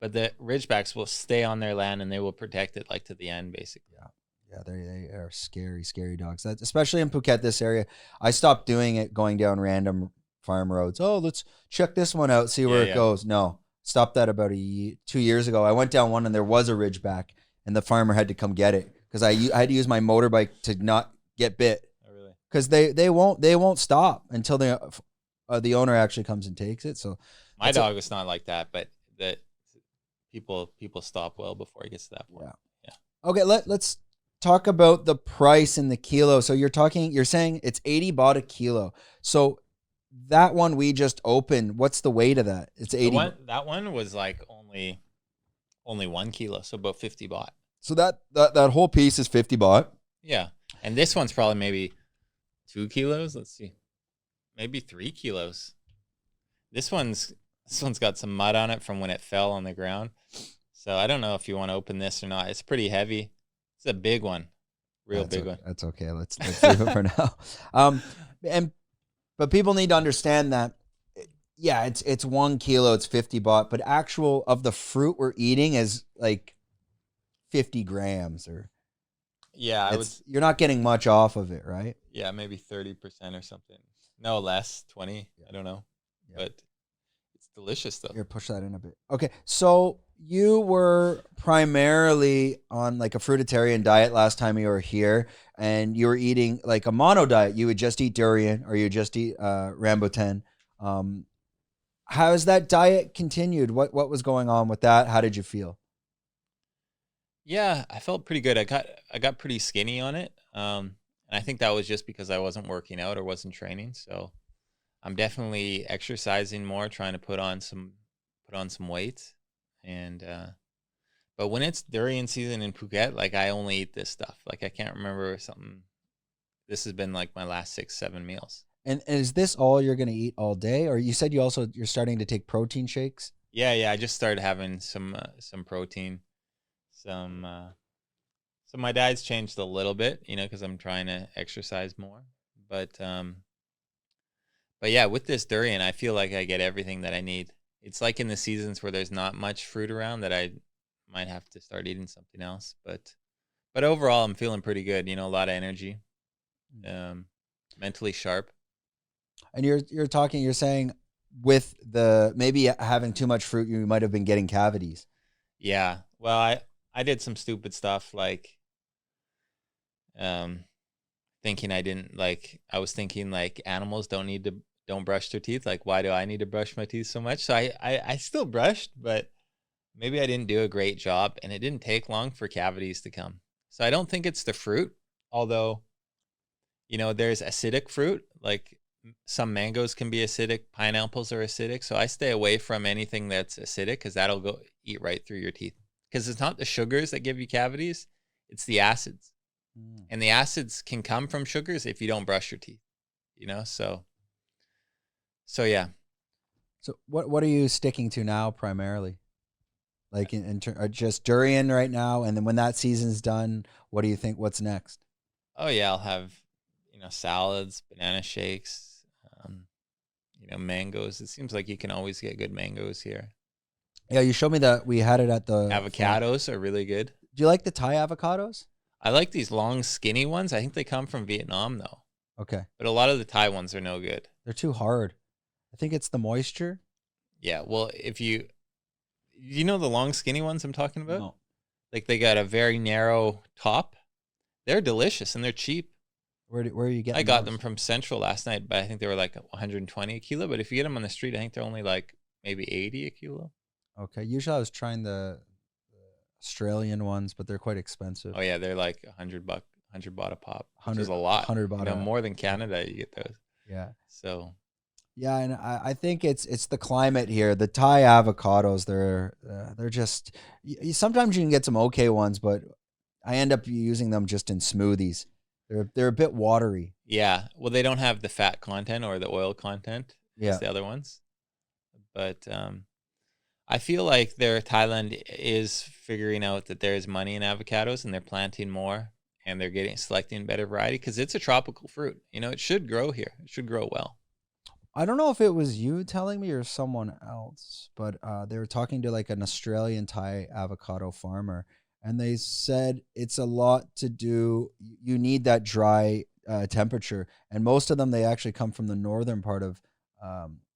But the Ridgebacks will stay on their land and they will protect it like to the end, basically. Yeah, they are scary, scary dogs. That's especially in Phuket, this area. I stopped doing it, going down random farm roads. Oh, let's check this one out, see where it goes. No, stopped that about 2 years ago. I went down one and there was a Ridgeback, and the farmer had to come get it because I had to use my motorbike to not get bit. Oh, really? Because they won't stop until the owner actually comes and takes it. So my dog was not like that, but people stop well before it gets to that point. Yeah. Okay, let's talk about the price in the kilo. So you're saying it's 80 baht a kilo. So that one we just opened, what's the weight of that? It's 80. That one was like only 1 kilo, so about 50 baht. So that whole piece is 50 baht. Yeah. And this one's probably maybe 2 kilos. Let's see. Maybe 3 kilos. This one's got some mud on it from when it fell on the ground. So I don't know if you want to open this or not. It's pretty heavy. It's a big one. Big one. That's okay. Let's leave it for now. But people need to understand that, yeah, it's 1 kilo, it's 50 baht, but actual of the fruit we're eating is like 50 grams or. Yeah, you're not getting much off of it, right? Yeah, maybe 30% or something. No, less, 20. Yeah. I don't know. Yeah. But it's delicious though. Here, push that in a bit. Okay, so you were primarily on like a fruitarian diet last time you were here, and you were eating like a mono diet. You would just eat durian or you would just eat rambutan. How has that diet continued? What was going on with that? How did you feel? Yeah, I felt pretty good. I got pretty skinny on it. And I think that was just because I wasn't working out or wasn't training. So I'm definitely exercising more, trying to put on some weight. And but when it's durian season in Phuket, like I only eat this stuff. Like I can't remember something. This has been like my last 6-7 meals. And is this all you're gonna eat all day? Or you said you're starting to take protein shakes? Yeah. I just started having some protein. So my diet's changed a little bit, because I'm trying to exercise more. But yeah, with this durian, I feel like I get everything that I need. It's like in the seasons where there's not much fruit around that I might have to start eating something else. But overall, I'm feeling pretty good. A lot of energy, mentally sharp. And you're saying with the maybe having too much fruit, you might have been getting cavities. Yeah. Well, I did some stupid stuff like thinking I was thinking like animals don't brush their teeth. Like, why do I need to brush my teeth so much? So I still brushed, but maybe I didn't do a great job, and it didn't take long for cavities to come. So I don't think it's the fruit, although, there's acidic fruit. Like some mangoes can be acidic, pineapples are acidic. So I stay away from anything that's acidic because that'll go eat right through your teeth. Because it's not the sugars that give you cavities, it's the acids. And the acids can come from sugars if you don't brush your teeth, So yeah. So what are you sticking to now primarily? Like just durian right now, and then when that season's done, what do you think? What's next? Oh yeah, I'll have salads, banana shakes, mangoes. It seems like you can always get good mangoes here. Yeah, you showed me that we had it at the avocados are really good. Do you like the Thai avocados? I like these long, skinny ones. I think they come from Vietnam though. Okay, but a lot of the Thai ones are no good. They're too hard. I think it's the moisture. Yeah, well, if you the long skinny ones I'm talking about? No. Like they got a very narrow top. They're delicious and they're cheap. Where are you getting? I got them from Central last night, but I think they were like 120 a kilo. But if you get them on the street, I think they're only like maybe 80 a kilo. Okay, usually I was trying the Australian ones, but they're quite expensive. Oh yeah, they're like $100 a pop, which is a lot. 100 baht. More than Canada, you get those. Yeah. So. Yeah, and I think it's the climate here. The Thai avocados, they're just sometimes you can get some okay ones, but I end up using them just in smoothies. They're a bit watery. Yeah, well, they don't have the fat content or the oil content as the other ones. But I feel like Thailand is figuring out that there is money in avocados, and they're planting more, and they're selecting better variety because it's a tropical fruit. It should grow here. It should grow well. I don't know if it was you telling me or someone else, but they were talking to like an Australian Thai avocado farmer, and they said it's a lot to do. You need that dry temperature, and most of them they actually come from the northern part of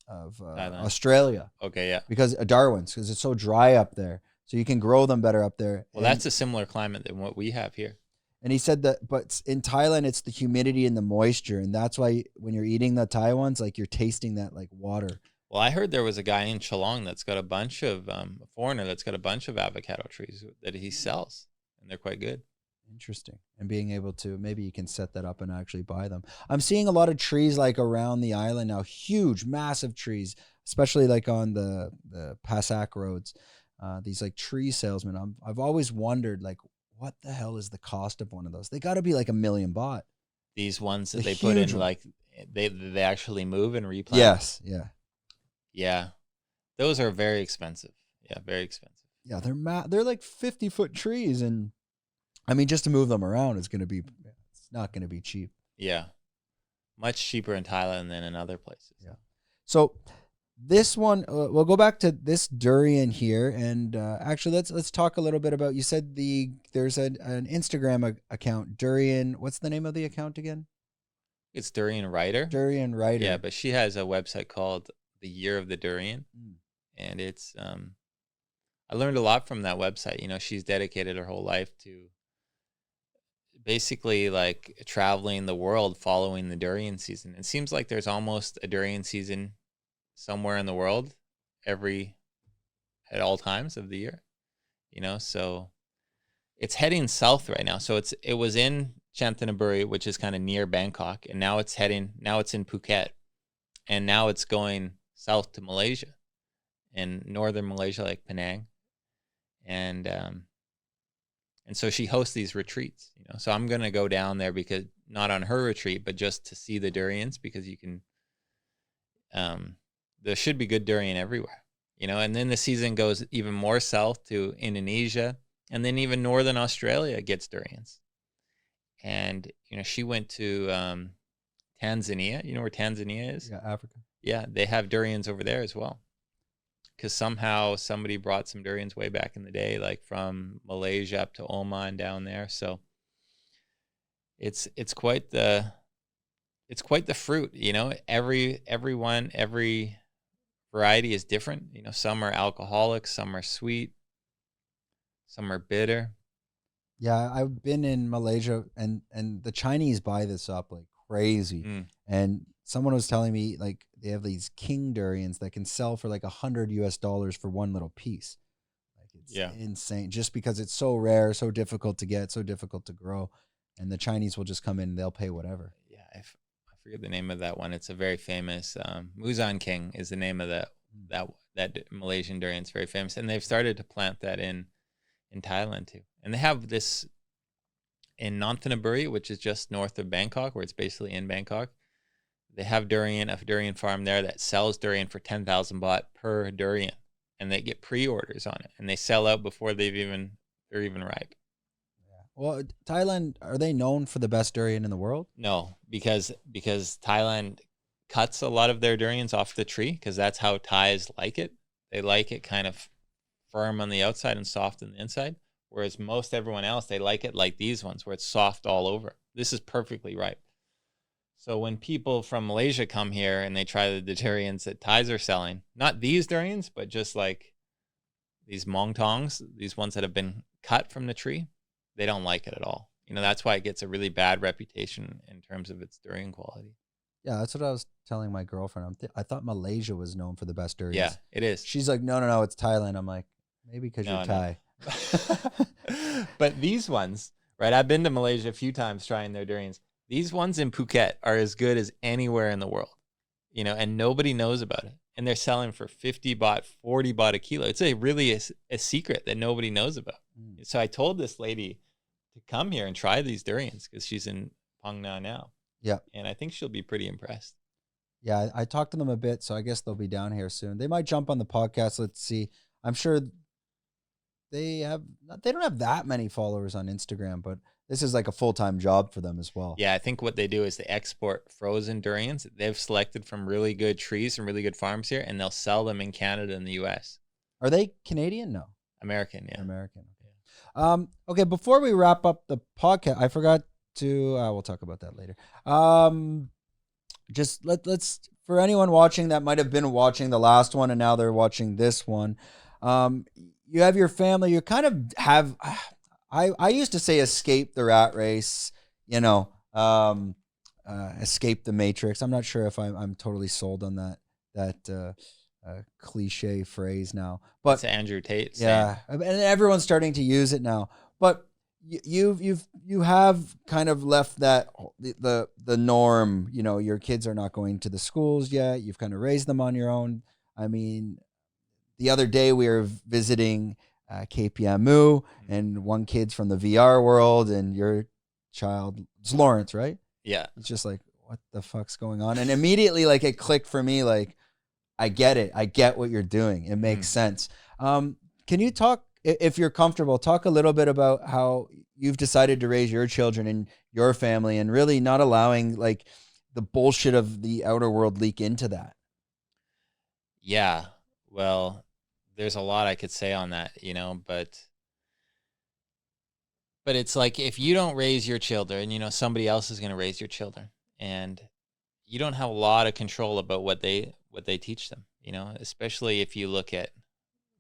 Australia. Okay, yeah. Because Darwin's, because it's so dry up there, so you can grow them better up there. Well, that's a similar climate than what we have here. And he said that, but in Thailand, it's the humidity and the moisture. And that's why when you're eating the Thai ones, like you're tasting that like water. Well, I heard there was a guy in Geelong that's got a bunch of a foreigner that's got a bunch of avocado trees that he sells, and they're quite good. Interesting. And being able to, maybe you can set that up and actually buy them. I'm seeing a lot of trees like around the island now, huge, massive trees, especially like on the Passac roads. These like tree salesmen. I've always wondered, like, what the hell is the cost of one of those? They got to be like $1 million baht. These ones that they put in, like they actually move and replant. Yes. Yeah. Yeah. Those are very expensive. Yeah, very expensive. Yeah, they're like 50-foot trees, and I mean, just to move them around is going to be, it's not going to be cheap. Yeah. Much cheaper in Thailand than in other places. Yeah. So this one, we'll go back to this durian here, and actually let's talk a little bit about, you said there's an Instagram account, Durian. What's the name of the account again? It's Durian Writer. Durian Writer. Yeah, but she has a website called The Year of the Durian. And it's I learned a lot from that website. You know, she's dedicated her whole life to basically like traveling the world following the durian season. It seems like there's almost a durian season somewhere in the world at all times of the year. You know, so it's heading south right now. So it was in Chantanaburi, which is kind of near Bangkok, and now it's in Phuket, and now it's going south to Malaysia, in northern Malaysia, like Penang, and so she hosts these retreats, you know. So I'm gonna go down there, because not on her retreat, but just to see the durians, because you can, there should be good durian everywhere, you know. And then the season goes even more south to Indonesia, and then even northern Australia gets durians. And you know, she went to Tanzania. You know where Tanzania is? Yeah, Africa. Yeah, they have durians over there as well. Because somehow somebody brought some durians way back in the day, like from Malaysia up to Oman down there. So it's quite the fruit, you know. Every variety is different. You know, some are alcoholic, some are sweet, some are bitter. Yeah, I've been in Malaysia, and the Chinese buy this up like crazy. And someone was telling me, like, they have these king durians that can sell for like $100 for one little piece. Like, it's insane, just because it's so rare, so difficult to get, so difficult to grow. And the Chinese will just come in and they'll pay whatever. Yeah, I forget the name of that one. It's a very famous, Muzan King is the name of that Malaysian durian. It's very famous. And they've started to plant that in Thailand too. And they have this in Nonthaburi, which is just north of Bangkok, where it's basically in Bangkok. They have a durian farm there that sells durian for 10,000 baht per durian, and they get pre-orders on it, and they sell out before they're even ripe. Yeah. Well, Thailand, are they known for the best durian in the world? No, because Thailand cuts a lot of their durians off the tree, because that's how Thais like it. They like it kind of firm on the outside and soft on the inside. Whereas most everyone else, they like it like these ones, where it's soft all over. This is perfectly ripe. So when people from Malaysia come here and they try the durians that Thais are selling, not these durians, but just like these mongtongs, these ones that have been cut from the tree, they don't like it at all. You know, that's why it gets a really bad reputation in terms of its durian quality. Yeah, that's what I was telling my girlfriend. I thought Malaysia was known for the best durians. Yeah, it is. She's like, no, it's Thailand. I'm like, maybe because you're Thai. But these ones, right? I've been to Malaysia a few times trying their durians. These ones in Phuket are as good as anywhere in the world, you know, and nobody knows about it. And they're selling for 50 baht, 40 baht a kilo. It's really a secret that nobody knows about. So I told this lady to come here and try these durians, because she's in Phang Nga now. Yeah. And I think she'll be pretty impressed. Yeah, I talked to them a bit, so I guess they'll be down here soon. They might jump on the podcast. Let's see. I'm sure they don't have that many followers on Instagram, but this is like a full-time job for them as well. Yeah, I think what they do is they export frozen durians that they've selected from really good trees and really good farms here, and they'll sell them in Canada and the US. Are they Canadian? No. American, yeah. American. Okay. Okay, before we wrap up the podcast, I forgot to we'll talk about that later. Just let's for anyone watching that might have been watching the last one and now they're watching this one. You have your family, you kind of have I used to say escape the rat race, you know, escape the matrix. I'm not sure if I'm totally sold on that a cliche phrase now, but it's Andrew Tate. Yeah, and everyone's starting to use it now. But you have kind of left that the norm. You know, your kids are not going to the schools yet. You've kind of raised them on your own. I mean, the other day we were visiting KPMU, and one kid's from the VR world, and your child, it's Lawrence, right? Yeah. It's just like, what the fuck's going on? And immediately, like, it clicked for me, like, I get it. I get what you're doing. It makes sense. Can you talk, if you're comfortable, talk a little bit about how you've decided to raise your children and your family, and really not allowing like the bullshit of the outer world leak into that? Yeah. Well, there's a lot I could say on that, but it's like, if you don't raise your children, somebody else is going to raise your children, and you don't have a lot of control about what they teach them, especially if you look at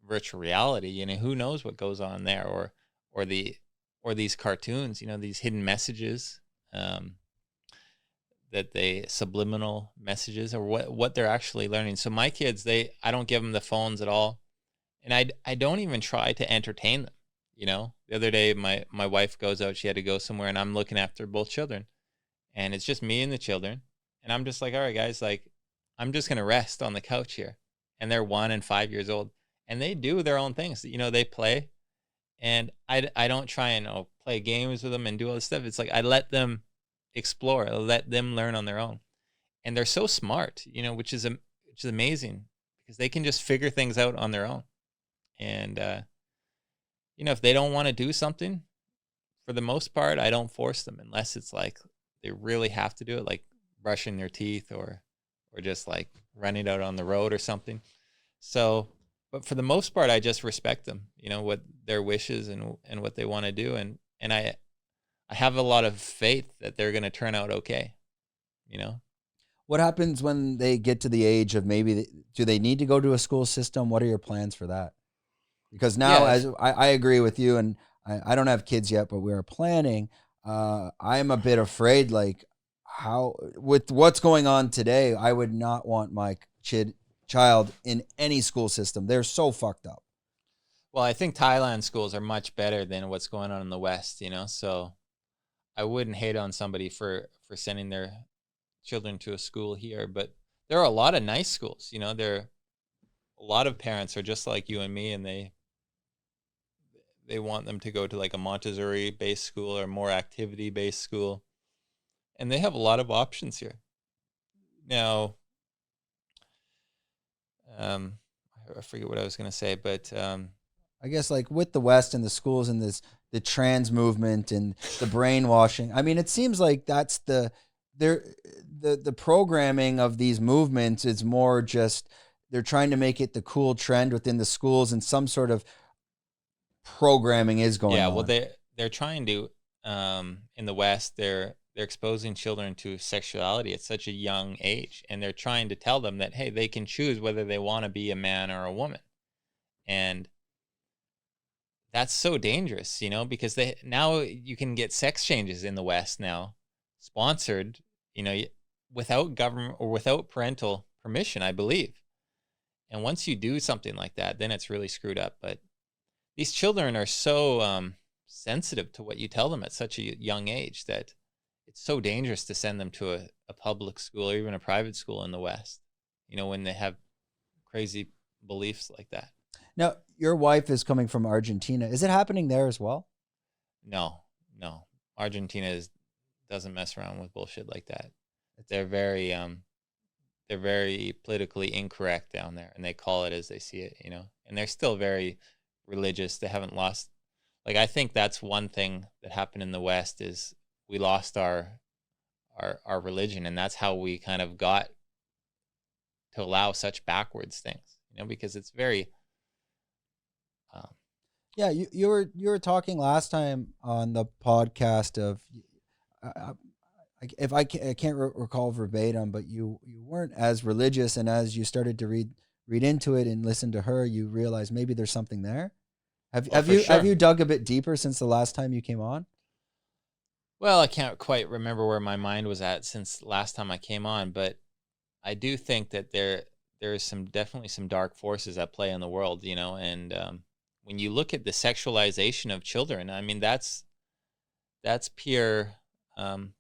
virtual reality, who knows what goes on there, or these cartoons, these hidden messages, that they subliminal messages, or what they're actually learning. So my kids, I don't give them the phones at all. And I don't even try to entertain them. The other day, my wife goes out, she had to go somewhere, and I'm looking after both children, and it's just me and the children. And I'm just like, all right, guys, like, I'm just going to rest on the couch here. And they're 1 and 5 years old, and they do their own things. They play, and I don't try and play games with them and do all this stuff. It's like, I let them explore, I let them learn on their own. And they're so smart, which is amazing, because they can just figure things out on their own. And, if they don't want to do something, for the most part, I don't force them, unless it's like they really have to do it, like brushing their teeth, or just like running out on the road or something. So, but for the most part, I just respect them, what their wishes and what they want to do. And I have a lot of faith that they're going to turn out okay. What happens when they get to the age of do they need to go to a school system? What are your plans for that? Because now, as I agree with you, and I don't have kids yet, but we are planning. I'm a bit afraid, like, how, with what's going on today, I would not want my child in any school system. They're so fucked up. Well, I think Thailand schools are much better than what's going on in the West, so I wouldn't hate on somebody for sending their children to a school here. But there are a lot of nice schools, a lot of parents are just like you and me, and they want them to go to like a Montessori-based school or more activity-based school. And they have a lot of options here. Now, I forget what I was going to say, but I guess, like, with the West and the schools and the trans movement and the brainwashing, I mean, it seems like that's the programming of these movements is more just, they're trying to make it the cool trend within the schools, and some sort of programming is going on. Yeah, well, they're trying to, in the West, they're exposing children to sexuality at such a young age, and they're trying to tell them that, hey, they can choose whether they want to be a man or a woman. And that's so dangerous, because now you can get sex changes in the West now, sponsored, without government or without parental permission, I believe. And once you do something like that, then it's really screwed up. But these children are so sensitive to what you tell them at such a young age that it's so dangerous to send them to a public school or even a private school in the West, when they have crazy beliefs like that. Now, your wife is coming from Argentina. Is it happening there as well? No. Argentina doesn't mess around with bullshit like that. They're very politically incorrect down there, and they call it as they see it, and they're still very religious. They haven't lost, like, I think that's one thing that happened in the West is we lost our religion, and that's how we kind of got to allow such backwards things, because it's very yeah, you were talking last time on the podcast of I can't recall verbatim, but you weren't as religious, and as you started to read into it and listen to her, you realized maybe there's something there. Have you dug a bit deeper since the last time you came on? Well, I can't quite remember where my mind was at since last time I came on, but I do think that there there's definitely some dark forces at play in the world, and when you look at the sexualization of children, I mean, that's pure,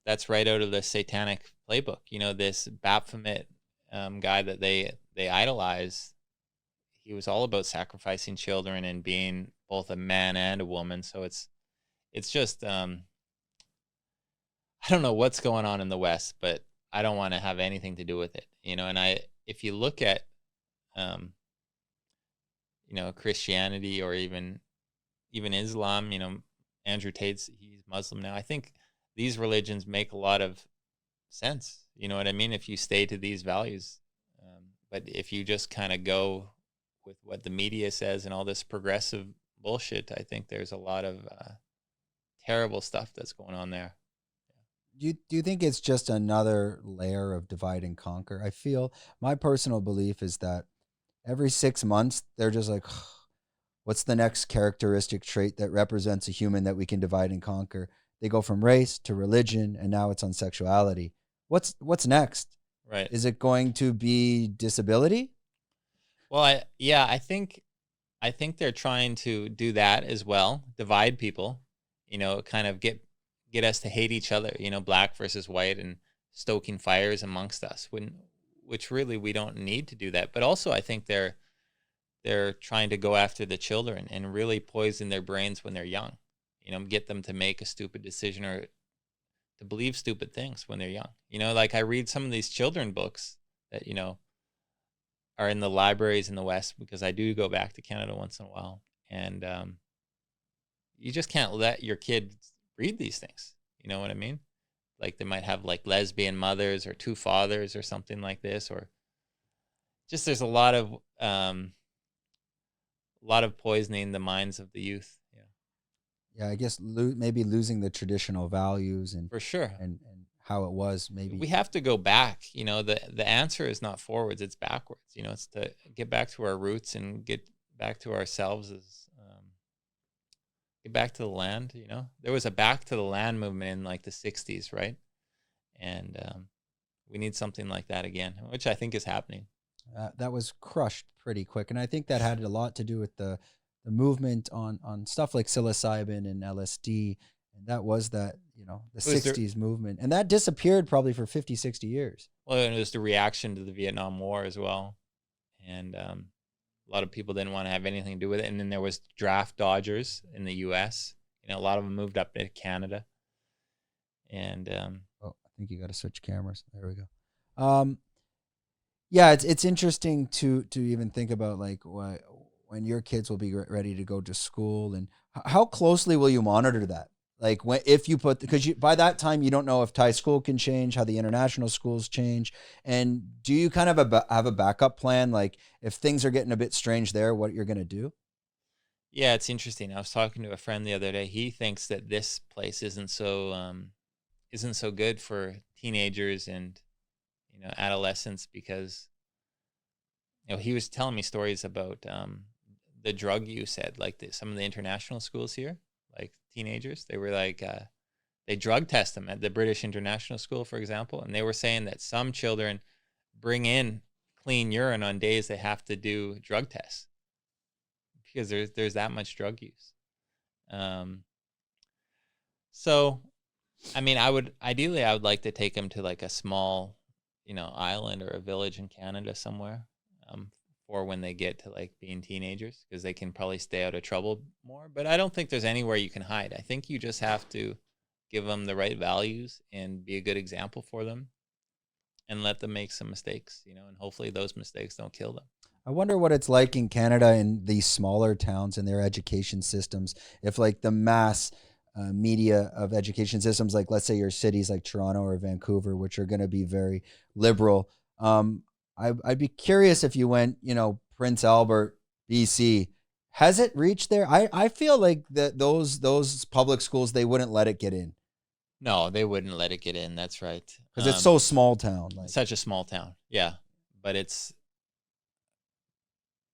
that's right out of the satanic playbook. This Baphomet guy that they idolize, he was all about sacrificing children and being both a man and a woman. So it's just, I don't know what's going on in the West, but I don't want to have anything to do with it, and if you look at, Christianity or even Islam, Andrew Tate's, he's Muslim now. I think these religions make a lot of sense. You know what I mean? If you stay to these values, but if you just kind of go with what the media says and all this progressive bullshit, I think there's a lot of terrible stuff that's going on there. Do you think it's just another layer of divide and conquer? I feel my personal belief is that every 6 months they're just like, what's the next characteristic trait that represents a human that we can divide and conquer? They go from race to religion, and now it's on sexuality. What's next? Right. Is it going to be disability? Well, I think they're trying to do that as well, divide people, kind of get us to hate each other, black versus white, and stoking fires amongst us, which really we don't need to do that. But also I think they're trying to go after the children and really poison their brains when they're young, get them to make a stupid decision or to believe stupid things when they're young. Like I read some of these children books that, are in the libraries in the West, because I do go back to Canada once in a while. And you just can't let your kids read these things. You know what I mean? Like they might have like lesbian mothers or two fathers or something like this, or just there's a lot of poisoning the minds of the youth. Yeah, I guess maybe losing the traditional values and for sure, and how it was. Maybe we have to go back. The answer is not forwards; it's backwards. It's to get back to our roots and get back to ourselves as get back to the land. There was a back to the land movement in like the 60s, right? And we need something like that again, which I think is happening. That was crushed pretty quick, and I think that had a lot to do with the movement on stuff like psilocybin and LSD, and that was that, the 60s movement, and that disappeared probably for 50, 60 years. Well, and it was the reaction to the Vietnam War as well, and a lot of people didn't want to have anything to do with it. And then there was draft dodgers in the U.S. A lot of them moved up to Canada, and I think you got to switch cameras. There we go. Yeah, it's interesting to even think about like when your kids will be ready to go to school, and how closely will you monitor that? Like because by that time you don't know if Thai school can change, how the international schools change, and do you kind of have a backup plan, like if things are getting a bit strange there, what you're gonna do? Yeah, it's interesting. I was talking to a friend the other day. He thinks that this place isn't so good for teenagers and adolescents, because he was telling me stories about the drug use at like some of the international schools here, like teenagers. They were like they drug test them at the British International School, for example, and they were saying that some children bring in clean urine on days they have to do drug tests because there's that much drug use. So I mean, I would like to take them to like a small, island or a village in Canada somewhere, for when they get to like being teenagers, because they can probably stay out of trouble more. But I don't think there's anywhere you can hide. I think you just have to give them the right values and be a good example for them, and let them make some mistakes, and hopefully those mistakes don't kill them. I wonder what it's like in Canada in these smaller towns and their education systems. If like the mass media of education systems, like let's say your cities like Toronto or Vancouver, which are going to be very liberal. I'd be curious if you went, Prince Albert, BC, has it reached there? I feel like that those public schools, they wouldn't let it get in. No, they wouldn't let it get in. That's right. Because it's so small town. Like. Such a small town. Yeah. But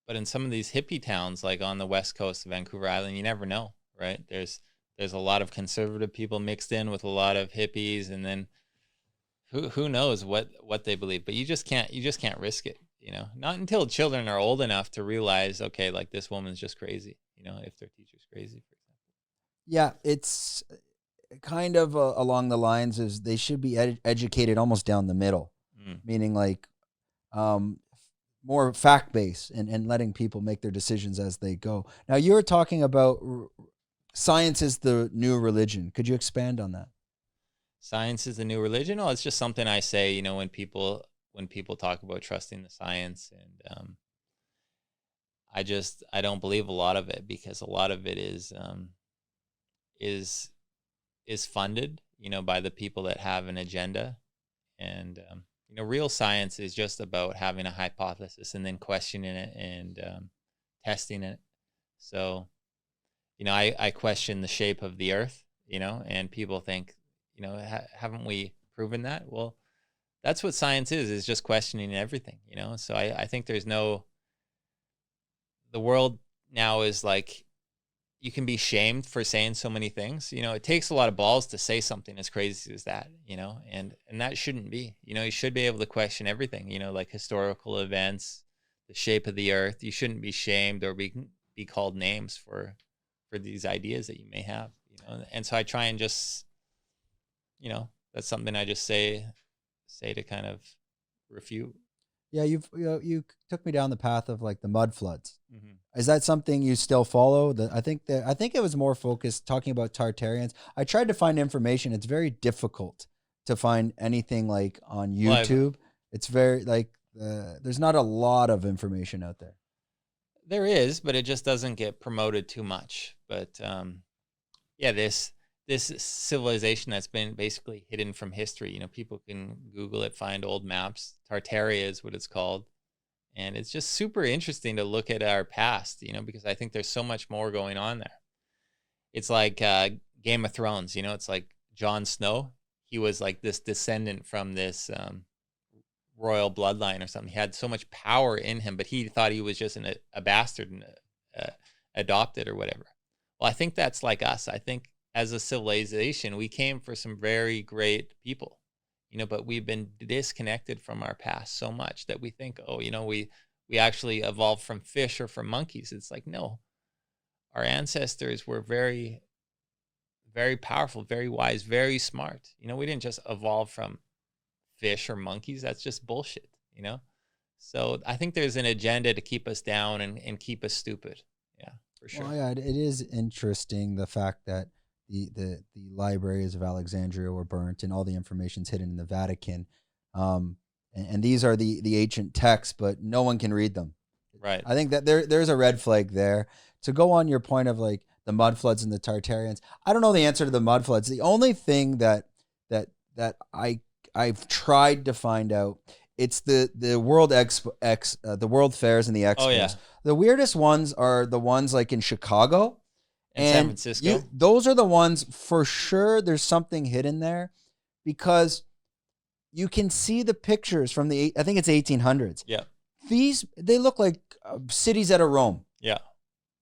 in some of these hippie towns, like on the west coast of Vancouver Island, you never know, right? There's a lot of conservative people mixed in with a lot of hippies, and then who knows what they believe. But you just can't risk it. you know, not until children are old enough to realize, okay, like this woman's just crazy, you know, if their teacher's crazy, for example. Yeah, it's kind of along the lines is they should be educated almost down the middle, meaning like more fact-based and letting people make their decisions as they go. Now, you were talking about science is the new religion. Could you expand on that? Science is the new religion? Oh, it's just something I say, you know, when people talk about trusting the science, and I don't believe a lot of it, because a lot of it is funded, you know, by the people that have an agenda. And you know, real science is just about having a hypothesis and then questioning it and testing it. So, you know, I question the shape of the earth, you know, and people think, you know, haven't we proven that? Well, that's what science is just questioning everything, you know? So I think the world now is like, you can be shamed for saying so many things. You know, it takes a lot of balls to say something as crazy as that, you know, and that shouldn't be. You know, you should be able to question everything, you know, like historical events, the shape of the earth. You shouldn't be shamed or be called names for these ideas that you may have, you know. And so I try and just, you know, that's something I just say to kind of refute. Yeah, you took me down the path of like the mud floods. Mm-hmm. Is that something you still follow? I think it was more focused talking about Tartarians. I tried to find information. It's very difficult to find anything like on YouTube. It's very like there's not a lot of information out there. There is, but it just doesn't get promoted too much. But yeah, this civilization that's been basically hidden from history. You know, people can Google it, find old maps. Tartaria is what it's called. And it's just super interesting to look at our past, you know, because I think there's so much more going on there. It's like Game of Thrones, you know, it's like Jon Snow. He was like this descendant from this royal bloodline or something. He had so much power in him, but he thought he was just a bastard and adopted or whatever. Well, I think that's like us. I think as a civilization, we came for some very great people, you know, but we've been disconnected from our past so much that we think, oh, you know, we actually evolved from fish or from monkeys. It's like, no, our ancestors were very, very powerful, very wise, very smart. You know, we didn't just evolve from fish or monkeys. That's just bullshit, you know? So I think there's an agenda to keep us down and keep us stupid. Yeah, for sure. Well, yeah, it is interesting, the fact that the libraries of Alexandria were burnt and all the information's hidden in the Vatican. And these are the ancient texts, but no one can read them. Right. I think that there's a red flag there. To go on your point of like the mud floods and the Tartarians, I don't know the answer to the mud floods. The only thing that I've tried to find out, it's the World the World Fairs and the Expos. Oh, yeah. The weirdest ones are the ones like in Chicago and San Francisco. Those are the ones for sure. There's something hidden there, because you can see the pictures from I think it's 1800s. Yeah. They look like cities out of Rome. Yeah.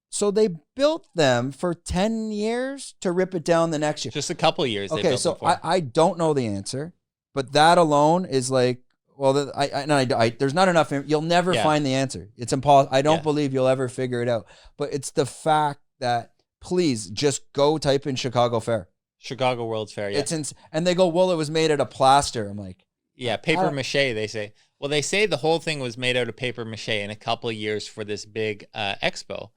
So they built them for 10 years to rip it down the next year. Just a couple of years. Okay, so I don't know the answer, but that alone is like, well, there's not enough. You'll never find the answer. It's impossible. I don't believe you'll ever figure it out. But it's the fact that, please just go type in Chicago Fair. Chicago World's Fair, yeah. And they go, well, it was made out of plaster. I'm like, yeah, paper mache, they say. Well, they say the whole thing was made out of paper mache in a couple of years for this big expo.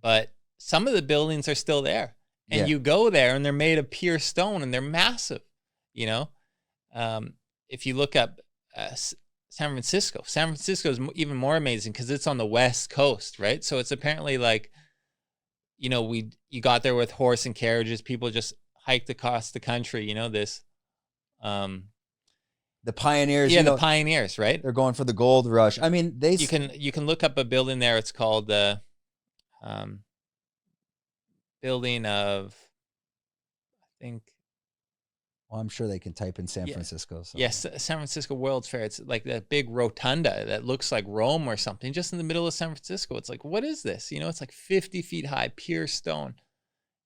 But some of the buildings are still there. And you go there and they're made of pure stone and they're massive, you know? If you look up San Francisco is even more amazing because it's on the West Coast, right? So it's apparently like, you know, you got there with horse and carriages. People just hiked across the country, you know, this. The pioneers. Yeah, the pioneers, right? They're going for the gold rush. I mean, you can look up a building there. It's called the building of, I think. Well, I'm sure they can type in San Francisco. So. Yes, San Francisco World's Fair. It's like that big rotunda that looks like Rome or something, just in the middle of San Francisco. It's like, what is this? You know, it's like 50 feet high, pure stone.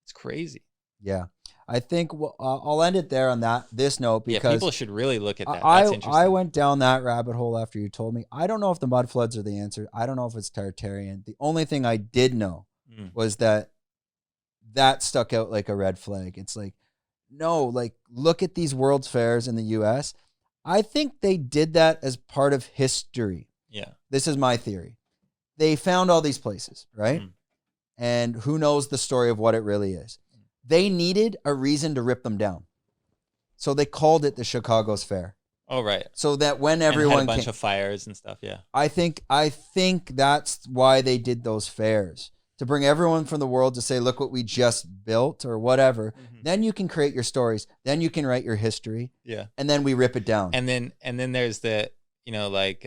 It's crazy. Yeah. I think I'll end it there on this note because people should really look at that. That's interesting. I went down that rabbit hole after you told me. I don't know if the mud floods are the answer. I don't know if it's Fruitarian. The only thing I did know was that stuck out like a red flag. It's like, no, like look at these World's Fairs in the US. I think they did that as part of history. Yeah. This is my theory. They found all these places, right? And who knows the story of what it really is. They needed a reason to rip them down. So they called it the Chicago's Fair. Oh, right. So that when everyone had a bunch of fires and stuff, yeah. I think that's why they did those fairs. To bring everyone from the world to say, look what we just built or whatever. Then you can create your stories. Then you can write your history. Yeah. And then we rip it down. And then there's the, like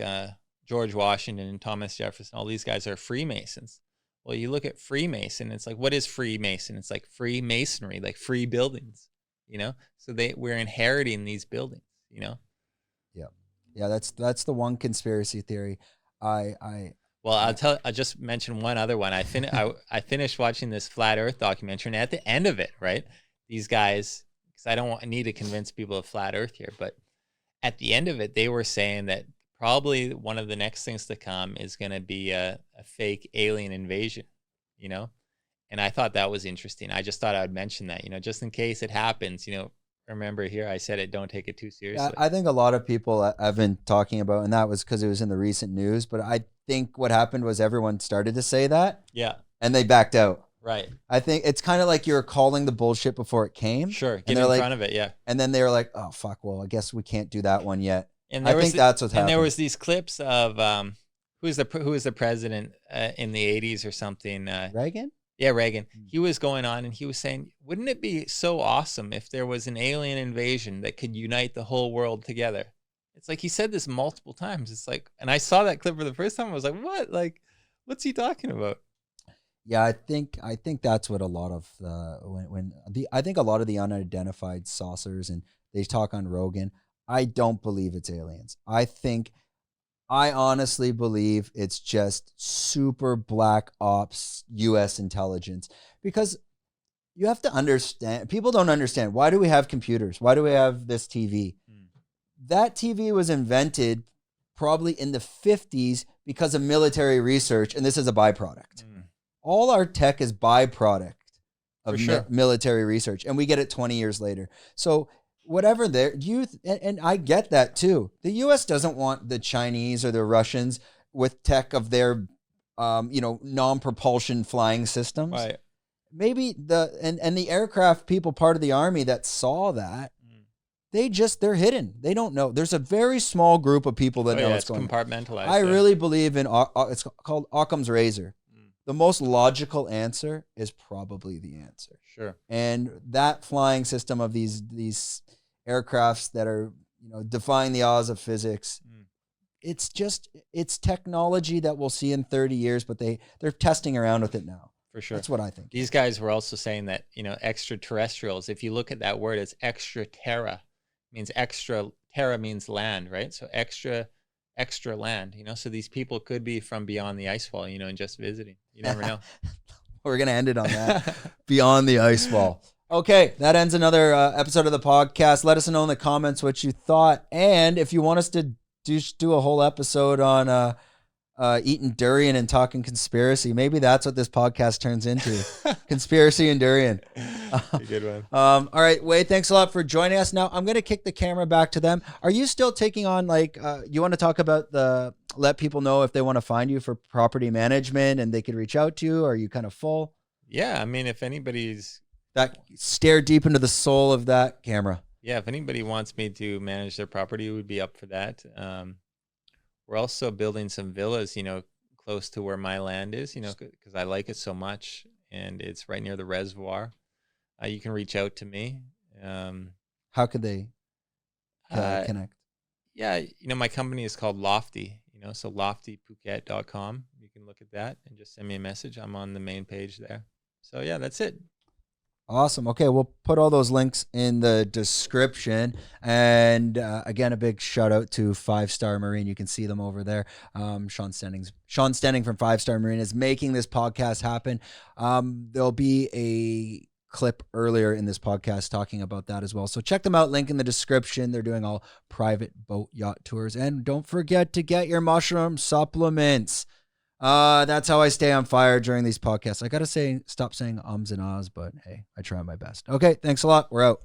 George Washington and Thomas Jefferson, all these guys are Freemasons. Well, you look at Freemason, it's like, what is Freemason? It's like free masonry, like free buildings, So we're inheriting these buildings, Yeah. Yeah, that's the one conspiracy theory. Well, I'll just mention one other one. I finished watching this Flat Earth documentary, and at the end of it, right, these guys, because I need to convince people of Flat Earth here, but at the end of it, they were saying that probably one of the next things to come is going to be a fake alien invasion, And I thought that was interesting. I just thought I would mention that, just in case it happens, remember here, I said it, don't take it too seriously. I think a lot of people have been talking about, and that was because it was in the recent news, but I think what happened was everyone started to say that. Yeah. And they backed out. Right. I think it's kind of like you were calling the bullshit before it came. Sure. Get in front of it. Yeah. And then they were like, oh, fuck. Well, I guess we can't do that one yet. And I think that's what's happening. And there was these clips of who was the president in the 80s or something? Reagan? Yeah, Reagan. He was going on and he was saying, wouldn't it be so awesome if there was an alien invasion that could unite the whole world together? It's like he said this multiple times. It's like, and I saw that clip for the first time. I was like, what? Like, what's he talking about? Yeah, I think that's what a lot of I think a lot of the unidentified saucers, and they talk on Rogan. I don't believe it's aliens. I honestly believe it's just super black ops US intelligence, because you have to understand, people don't understand, why do we have computers? Why do we have this TV? That TV was invented probably in the 50s because of military research, and this is a byproduct. All our tech is byproduct of military research, and we get it 20 years later. So whatever their youth, and I get that too. The U.S. doesn't want the Chinese or the Russians with tech of their, non-propulsion flying systems. Right. Maybe the aircraft people, part of the army that saw that, they're hidden. They don't know. There's a very small group of people that know what's going on. Compartmentalized. I really believe in, it's called Occam's razor. The most logical answer is probably the answer. Sure. And that flying system of these aircrafts that are, defying the laws of physics, it's technology that we'll see in 30 years, but they're testing around with it now. For sure. That's what I think. These guys were also saying that, extraterrestrials, if you look at that word, it's extra terra, means terra means land, right? So extra land, so these people could be from beyond the ice wall, and just visiting. You never know. We're going to end it on that. Beyond the ice wall. Okay, that ends another episode of the podcast. Let us know in the comments what you thought. And if you want us to do a whole episode on eating durian and talking conspiracy, maybe that's what this podcast turns into. Conspiracy and durian. A good one. All right, Wade, thanks a lot for joining us. Now I'm going to kick the camera back to them. Are you still taking on, you want to talk about let people know if they want to find you for property management and they could reach out to you? Or are you kind of full? Yeah, I mean, if anybody's... That stare deep into the soul of that camera. Yeah, if anybody wants me to manage their property, we would be up for that. We're also building some villas, close to where my land is, because I like it so much, and it's right near the reservoir. You can reach out to me. How could they connect? Yeah, my company is called Lofty, so loftyphuket.com. You can look at that and just send me a message. I'm on the main page there. So yeah, that's it. Awesome. Okay, we'll put all those links in the description. And again, a big shout out to 5 Star Marine. You can see them over there. Sean Stenning from 5 Star Marine is making this podcast happen. There'll be a clip earlier in this podcast talking about that as well. So check them out. Link in the description. They're doing all private boat yacht tours. And don't forget to get your mushroom supplements. That's how I stay on fire during these podcasts. I got to stop saying ums and ahs, but hey, I try my best. Okay. Thanks a lot. We're out.